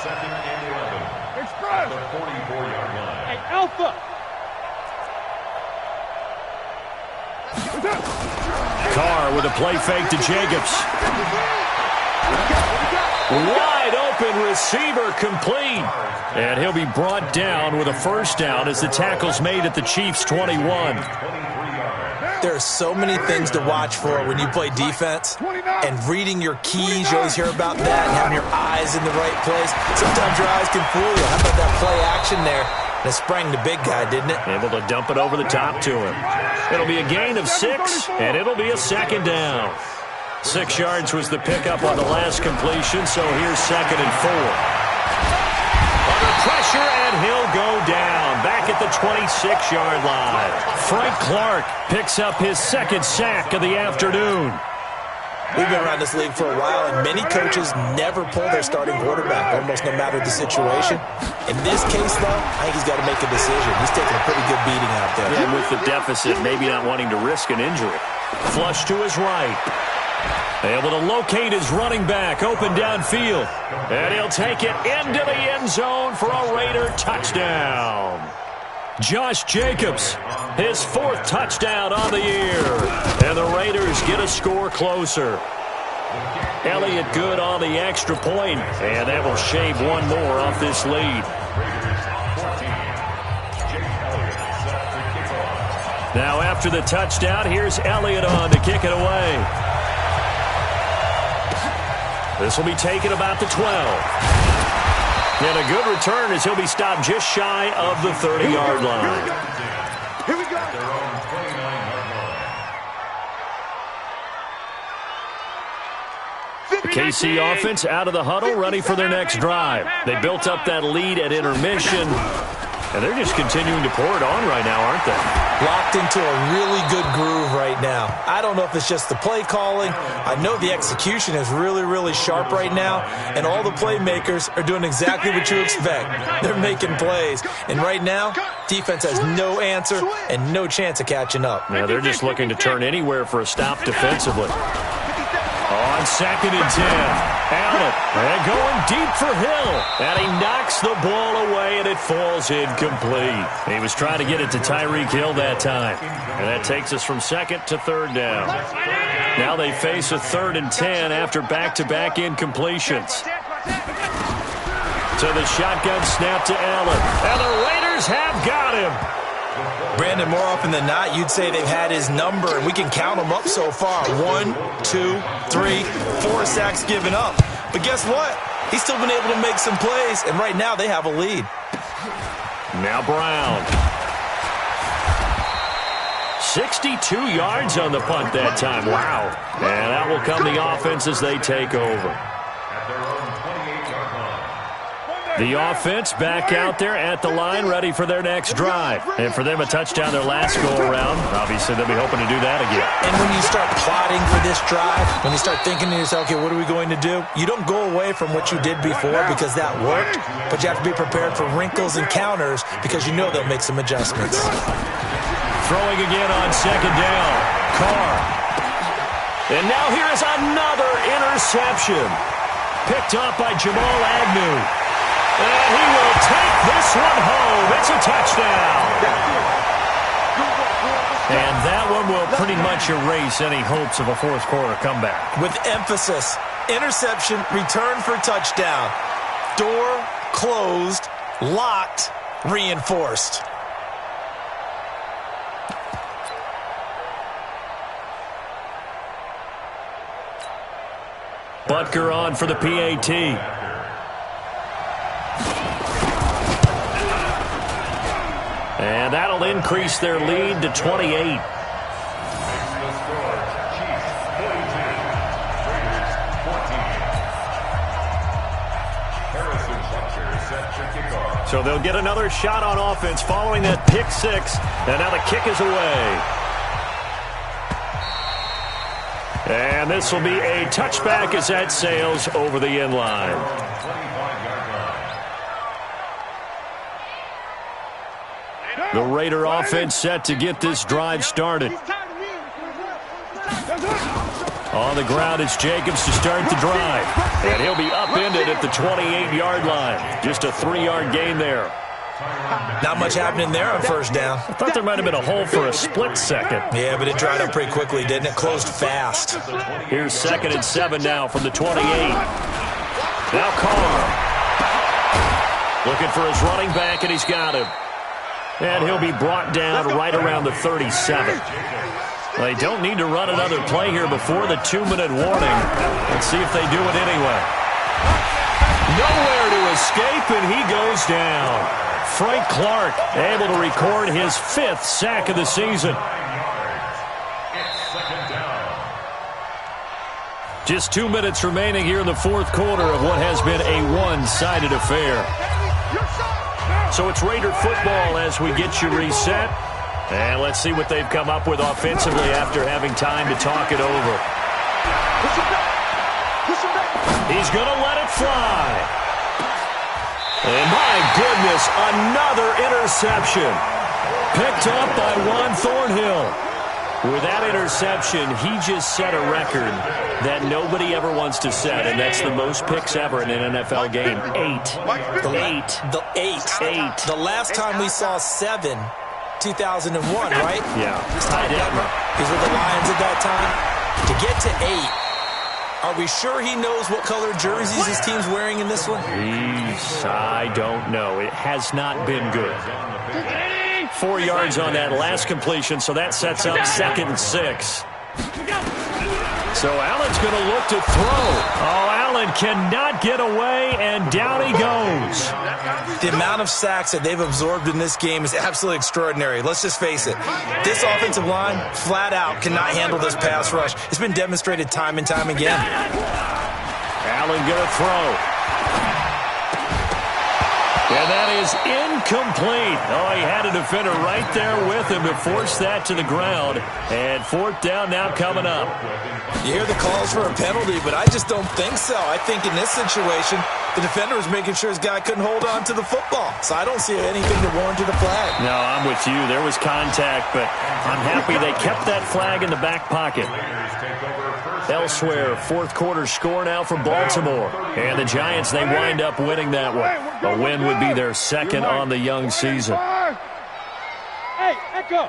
Second and 11 at the 44-yard line. Hey, Alpha. Carr with a play fake to Jacobs. Wide open receiver, complete. And he'll be brought down with a 1st down as the tackle's made at the Chiefs' 21. There are so many things to watch for when you play defense. And reading your keys, you always hear about that, and having your eyes in the right place. Sometimes your eyes can fool you. How about that play action there? That sprang the big guy, didn't it? Able to dump it over the top to him. It'll be a gain of 6, and it'll be a 2nd down. 6 yards was the pickup on the last completion, so here's 2nd and 4. Under pressure, and he'll go down. Back at the 26-yard line. Frank Clark picks up his 2nd sack of the afternoon. We've been around this league for a while, and many coaches never pull their starting quarterback, almost no matter the situation. In this case, though, I think he's got to make a decision. He's taking a pretty good beating out there. And with the deficit, maybe not wanting to risk an injury. Flush to his right. Able to locate his running back open downfield. And he'll take it into the end zone for a Raider touchdown. Josh Jacobs, his 4th touchdown on the year. And the Raiders get a score closer. Elliott good on the extra point, and that will shave one more off this lead. Now after the touchdown, here's Elliott on to kick it away. This will be taken about the 12. And a good return as he'll be stopped just shy of the 30-yard line. Here we go. KC offense out of the huddle, ready for their next drive. They built up that lead at intermission, and they're just continuing to pour it on right now, aren't they? Locked into a really good groove right now. I don't know if it's just the play calling. I know the execution is really, really sharp right now, and all the playmakers are doing exactly what you expect. They're making plays, and right now, defense has no answer and no chance of catching up. Now they're just looking to turn anywhere for a stop defensively. On 2nd and 10, Allen, and going deep for Hill, and he knocks the ball away, and it falls incomplete. He was trying to get it to Tyreek Hill that time, and that takes us from 2nd to 3rd down. Now they face a 3rd and 10 after back-to-back incompletions. To the shotgun snap to Allen, and the Raiders have got him. Brandon, more often than not, you'd say they've had his number, and we can count them up so far. 1, 2, 3, 4 sacks given up. But guess what? He's still been able to make some plays, and right now they have a lead. Now Brown. 62 yards on the punt that time. Wow. And that will come the offense as they take over. The offense back out there at the line, ready for their next drive. And for them, a touchdown their last go-around. Obviously, they'll be hoping to do that again. And when you start plotting for this drive, when you start thinking to yourself, okay, what are we going to do? You don't go away from what you did before because that worked, but you have to be prepared for wrinkles and counters because you know they'll make some adjustments. Throwing again on 2nd down. Carr. And now here is another interception. Picked up by Jamal Agnew. And he will take this one home. It's a touchdown. And that one will pretty much erase any hopes of a 4th quarter comeback. With emphasis, interception, return for touchdown. Door closed, locked, reinforced. Butker on for the PAT. And that'll increase their lead to 28. So they'll get another shot on offense following that pick 6. And now the kick is away. And this will be a touchback as that sails over the end line. The Raider offense set to get this drive started. On the ground, it's Jacobs to start the drive. And he'll be upended at the 28-yard line. Just a 3-yard gain there. Not much happening there on 1st down. I thought there might have been a hole for a split second. Yeah, but it dried up pretty quickly, didn't it? Closed fast. Here's 2nd and 7 now from the 28. Now Carr. Looking for his running back, and he's got him. And he'll be brought down right around the 37. They don't need to run another play here before the 2-minute warning. Let's see if they do it anyway. Nowhere to escape, and he goes down. Frank Clark able to record his 5th sack of the season. Just 2 minutes remaining here in the 4th quarter of what has been a one-sided affair. So it's Raider football as we get you reset. And let's see what they've come up with offensively after having time to talk it over. He's going to let it fly. And my goodness, another interception. Picked up by Juan Thornhill. With that interception, he just set a record that nobody ever wants to set, and that's the most picks ever in an NFL game. 8. The last time we saw 7, 2001, right? Yeah. Ty Detmer. He's with the Lions at that time. To get to 8, are we sure he knows what color jerseys his team's wearing in this one? I don't know. It has not been good. 4 yards on that last completion, so that sets up 2nd and 6. So Allen's going to look to throw. Oh, Allen cannot get away, and down he goes. The amount of sacks that they've absorbed in this game is absolutely extraordinary. Let's just face it. This offensive line, flat out, cannot handle this pass rush. It's been demonstrated time and time again. Allen going to throw. And that is incomplete. Oh, he had a defender right there with him to force that to the ground. And 4th down now coming up. You hear the calls for a penalty, but I just don't think so. I think in this situation, the defender was making sure his guy couldn't hold on to the football. So I don't see anything to warrant the flag. No, I'm with you. There was contact, but I'm happy they kept that flag in the back pocket. Elsewhere, 4th quarter score now from Baltimore. And the Giants, they wind up winning that one. A win would be their 2nd on the young season. Hey, echo.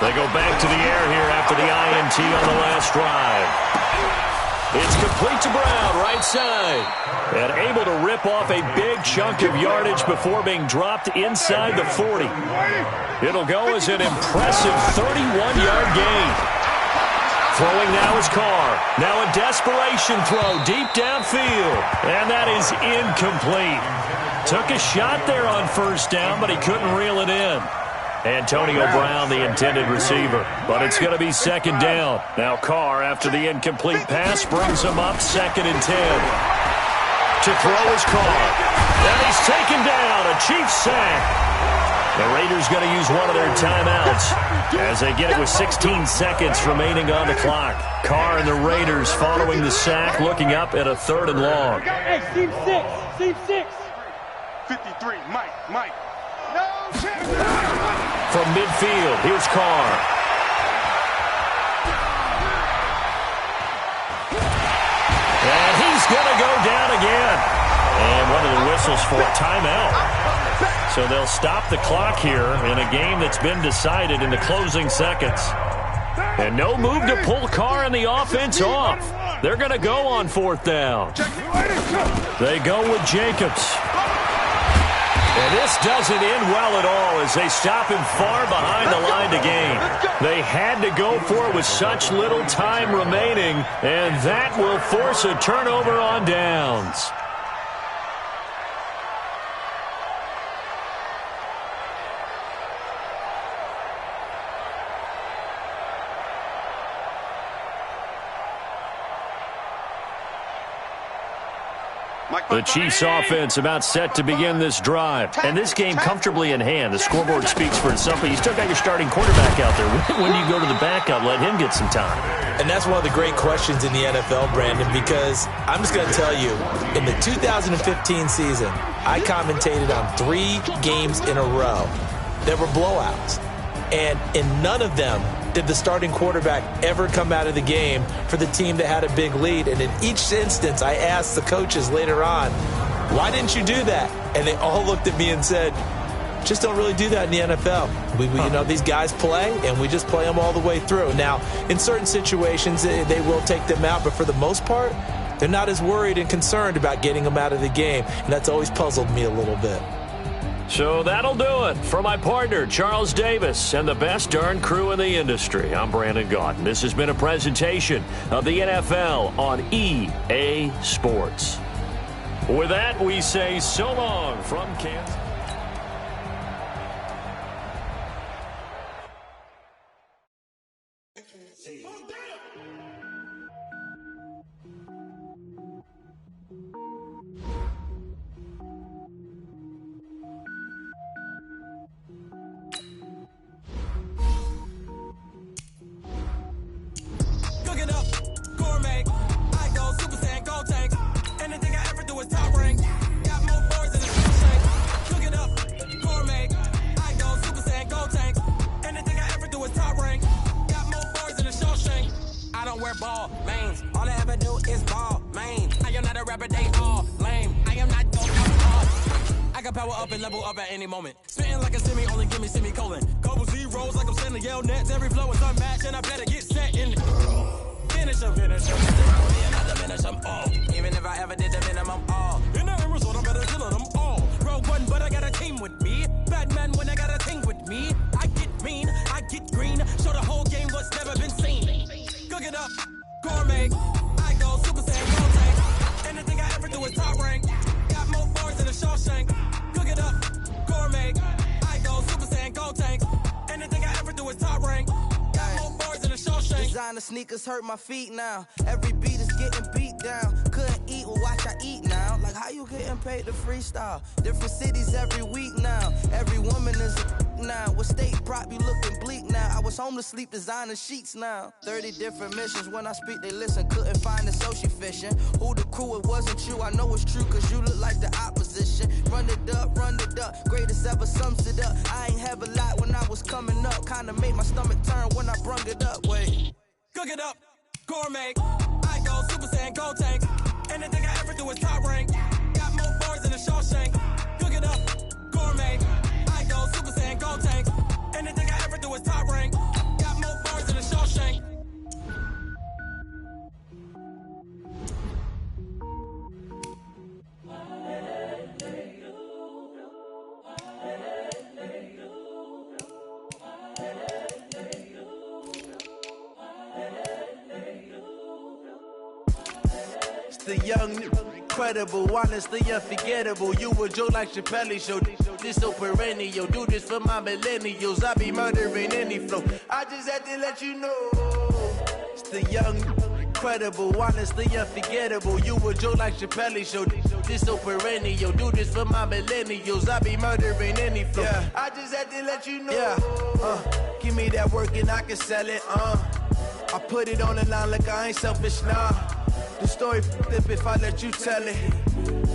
They go back to the air here after the INT on the last drive. It's complete to Brown, right side. And able to rip off a big chunk of yardage before being dropped inside the 40. It'll go as an impressive 31-yard gain. Throwing now is Carr. Now a desperation throw deep downfield. And that is incomplete. Took a shot there on 1st down, but he couldn't reel it in. Antonio Brown, the intended receiver. But it's going to be 2nd down. Now Carr, after the incomplete pass, brings him up 2nd and 10. To throw is Carr. And he's taken down. A Chiefs sack. The Raiders going to use one of their timeouts as they get it with 16 seconds remaining on the clock. Carr and the Raiders following the sack, looking up at a 3rd and long. Hey, Team 6. Team 6. 53, Mike. No chance. From midfield, here's Carr. And he's going to go down again. And one of the whistles for a timeout. So they'll stop the clock here in a game that's been decided in the closing seconds. And no move to pull Carr and the offense off. They're going to go on 4th down. They go with Jacobs. And this doesn't end well at all as they stop him far behind the line to gain. They had to go for it with such little time remaining, and that will force a turnover on downs. The Chiefs offense about set to begin this drive. And this game comfortably in hand. The scoreboard speaks for itself, but you still got your starting quarterback out there. When do you go to the backup? Let him get some time. And that's one of the great questions in the NFL, Brandon, because I'm just going to tell you, in the 2015 season, I commentated on 3 games in a row that were blowouts. And in none of them did the starting quarterback ever come out of the game for the team that had a big lead. And in each instance, I asked the coaches later on, why didn't you do that? And they all looked at me and said, just don't really do that in the NFL. You know, these guys play, and we just play them all the way through. Now, in certain situations, they will take them out, but for the most part, they're not as worried and concerned about getting them out of the game. And that's always puzzled me a little bit. So that'll do it for my partner, Charles Davis, and the best darn crew in the industry. I'm Brandon Gaudin. This has been a presentation of the NFL on EA Sports. With that, we say so long from Kansas. Cooking up power up and level up at any moment. Spitting like a semi, only give me semicolon. Couple zeros like I'm sending yell nets. Every flow is unmatched, and I better get set in it. Finish them. Not diminish them all. Even if I ever did the minimum all. In the end result, I'm better than them all. Rogue one, but I got a team with me. Bad man when I got a team with me. I get mean, I get green. Show the whole game what's never been seen. Cook it up, gourmet. I go Super Saiyan, go tank. Anything I ever do is top rank. Got more bars than a Shawshank. Cook it up, gourmet. I go Super Saiyan, go tank. Anything I ever do is top rank. Got more bars than a Shawshank. Designer sneakers hurt my feet now. Every beat is getting beat down. Couldn't eat, well watch I eat now. Like how you getting paid to freestyle? Different cities every week now. Every woman is a now. What state prop you looking bleak now? I was home to sleep designer sheets now. 30 different missions. When I speak they listen. Couldn't find the social fishing. Who the crew? It wasn't you. I know it's true cause you look like the opposition. Run it up. Greatest ever sums it up. I ain't have a lot when I was coming up. Kinda made my stomach turn when I brung it up. Wait. Cook it up, gourmet. I go Super Saiyan, go tank. Anything I ever do is top rank. Got more bars than a Shawshank. Cook it up, gourmet. I go Super Saiyan, go tank. Anything I ever do is top rank. Got more bars than a Shawshank. The young, incredible, honestly unforgettable. You a joke like Chappelle show. This so perennial. Do this for my millennials. I be murdering any flow. I just had to let you know. It's the young, incredible, honestly unforgettable. You a joke like Chappelle show. This so perennial. Do this for my millennials. I be murdering any flow. Yeah. I just had to let you know. Yeah. Give me that work and I can sell it. I put it on the line like I ain't selfish, nah. The story flip if I let you tell it.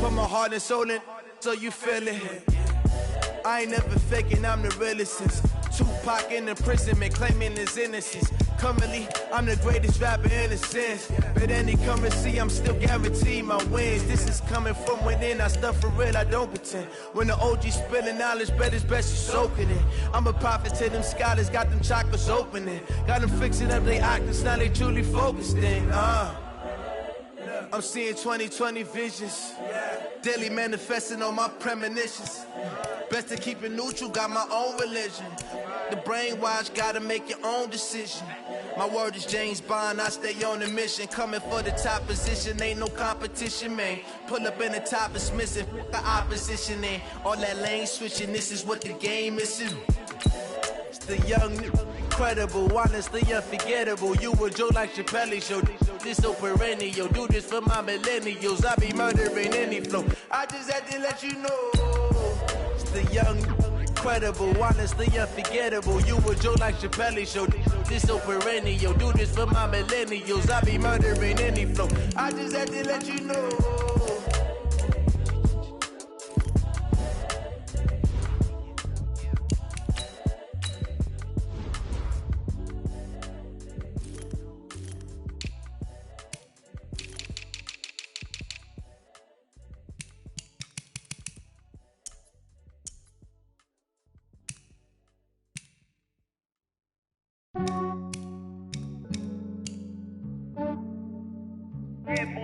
Put my heart and soul in so you feel it. I ain't never faking, I'm the realest since Tupac in imprisonment, claiming his innocence. Currently, I'm the greatest rapper in a sense. But any come and see, I'm still guaranteed my wins. This is coming from within, I stuff for real, I don't pretend. When the OG spilling knowledge, bet it's best you soaking it. I'm a prophet to them scholars, got them chakras opening. Got them fixing up they octaves, now they truly focused in. I'm seeing 2020 visions. Daily manifesting on my premonitions. Best to keep it neutral, got my own religion. The brainwash, gotta make your own decision. My word is James Bond, I stay on a mission. Coming for the top position, ain't no competition, man. Pull up in the top is missing, the opposition in. All that lane switching, this is what the game is. It's the young, incredible, honestly unforgettable. You a joke like Chappelle show. This so perennial. Do this for my millennials. I be murdering any flow. I just had to let you know. It's the young, incredible, honestly unforgettable. You a joke like Chappelle show. This so perennial. Do this for my millennials. I be murdering any flow. I just had to let you know.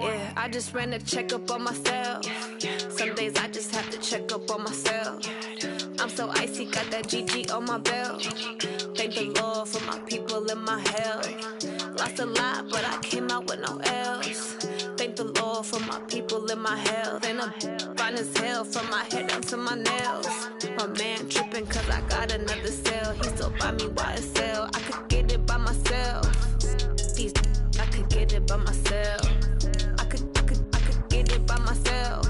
Yeah, I just ran a checkup on myself. Some days I just have to check up on myself. I'm so icy, got that GG on my belt. Thank the Lord for my people and my health. Lost a lot, but I came out with no else. Thank the Lord for my people and my health. And I'm fine as hell from my head down to my nails. My man tripping cause I got another cell. He still buy me YSL. I could get it by myself. These I could get it by myself. I could get it by myself.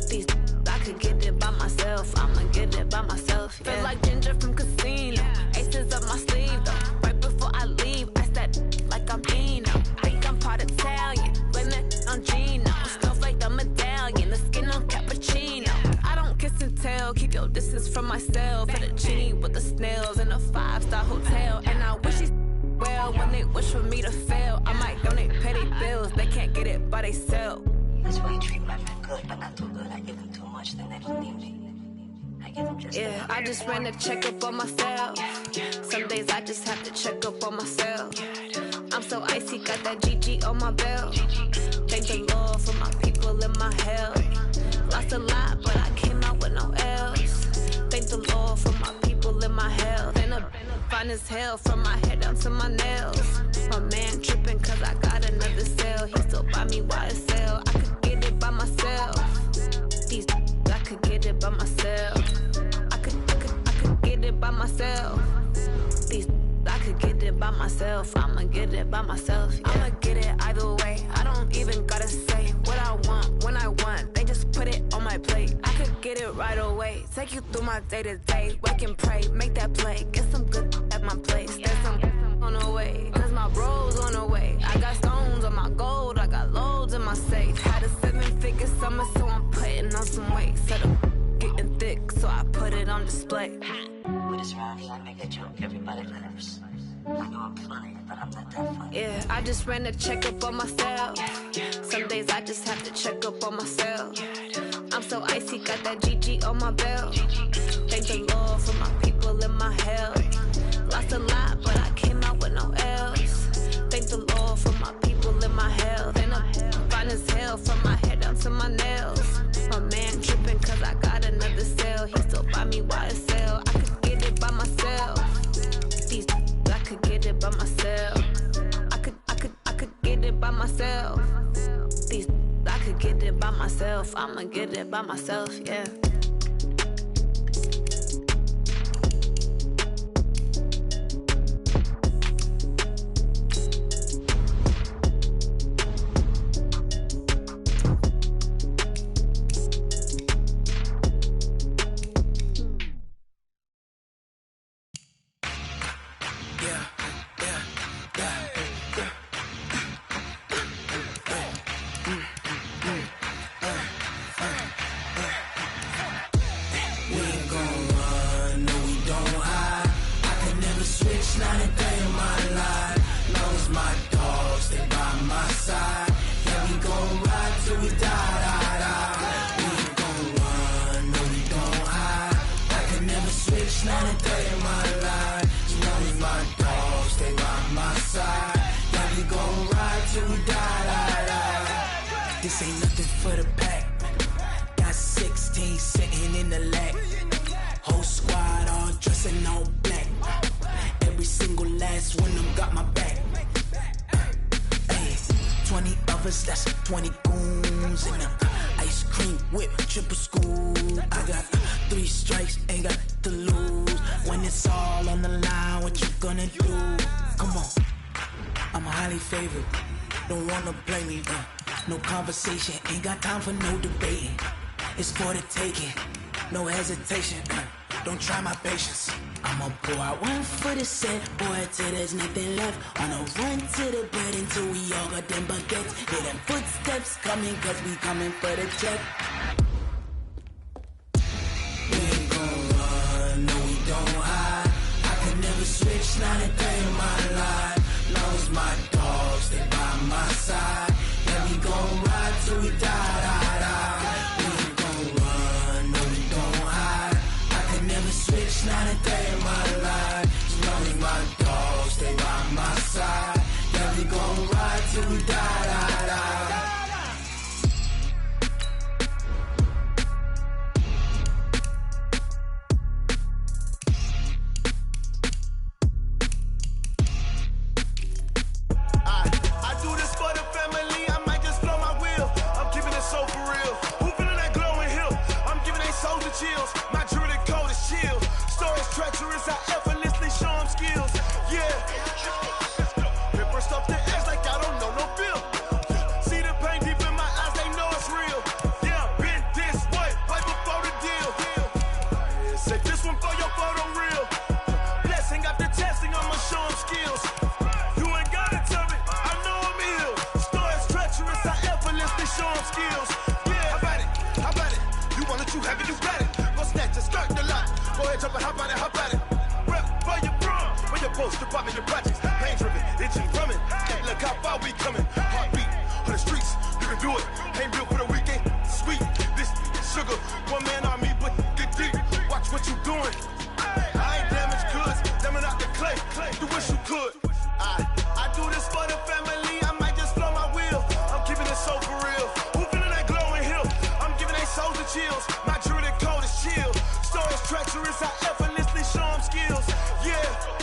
These I could get it by myself. I'ma get it by myself. Yeah. Feel like Ginger from Casino. Aces up my sleeve though. Right before I leave, I said like I'm Dino. Think I'm part Italian. Blame that on Gino. Smells like the medallion. The skin on cappuccino. I don't kiss and tell. Keep your distance from myself. Fettuccine with the snails in a 5-star hotel. And I wish he's well when they wish for me to fail. I might donate petty bills. They can't get it by themselves. That's why you treat my men good, but not too good. I give them too much, then they don't need me. Yeah, I just ran a checkup on myself. Some days I just have to check up on myself. I'm so icy, got that GG on my belt. Thank the Lord for my people in my health. Lost a lot, but I came out with no L's. Thank the Lord for my people in my health. Been fine as hell from my head down to my nails. My man tripping cause I got another cell. He still buy me YSL. I could get it by myself. These I could get it by myself. I could get it by myself. These I could get it by myself. I'ma get it by myself. Yeah. I'ma get it either way. I don't even gotta say what I want when I want. They just put it on my plate. I could get it right away. Take you through my day to day. Wake and pray, make that play. Get some good at my place. There's some on the way. Cause my bro's on the way. I got stones on my gold. I got loads in my safe. Had a 7-figure summer, so I'm putting on some weight. Said I'm getting thick, so I put it on display. We just round here and make a joke. Everybody laughs. I know I'm funny, but I'm not that funny. Yeah, I just ran a checkup on myself. Some days I just have to check up on myself. I'm so icy, got that GG on my belt. Thank the Lord for my people in my health. Lost a lot, but I came out with no L's. Thank the Lord for my people in my health. And I'm fine as hell from my head down to my nails. My man tripping cause I got another cell. He still buy me YSL. I could get it by myself. These I could get it by myself. I could get it by myself. These I could get it by myself. I'ma get it by myself, yeah. This ain't nothing for the pack. Got 16 sitting in the lap. Whole squad all dressing all black. Every single last one of them got my back. Hey, 20 of us, that's 20 goons in a ice cream whip, triple school. I got 3 strikes, ain't got to lose. When it's all on the line, what you gonna do? Come on, I'm highly favored. Don't wanna blame me, no conversation, ain't got time for no debating. It's for the taking, no hesitation. Don't try my patience. I'ma pour out one for the set, boy, till there's nothing left. On a run to the bread until we all got them baguettes. Hear them footsteps coming, cause we coming for the check. We ain't gon' run, no we don't hide. I could never switch, not a day in my life. Long as my dogs, they by my side. Yeah, we gon' ride till we die. We ain't gon' run, no we don't hide. I could never switch, not a day in my life. As long as my dogs, they by my side. Yeah, we gon' ride till we die. Chills. My jewelry code is chill. Stories treacherous, I effortlessly show them skills. Yeah. Ripper stuff the edge like I don't know no feel. See the pain deep in my eyes, they know it's real. Yeah, been this way, right before the deal. Say this one for your photo real. Blessing after testing, I'ma show them skills. You ain't gotta tell me, I know I'm ill. Stories treacherous, I effortlessly show them skills. Yeah, how about it? You want it, you have it, you got it. Snatch a skirt the lot. Go ahead, jump and hop on it. Rep for your brum. Where your post, department, your projects. Pain driven, itching from it. Hey, look how far we coming. Heartbeat on the streets. You can do it. Ain't built for the weekend. Sweet. This sugar. One man army, but get deep. Watch what you doing? I ain't damaged goods, damn out the clay. You wish you could. I do this for the family, I might just blow my wheel. I'm keeping it so for real. Who feeling that glowing hill? I'm giving they souls the chills. My jewelry cold as chill. Stories treacherous, I effortlessly show them skills. Yeah.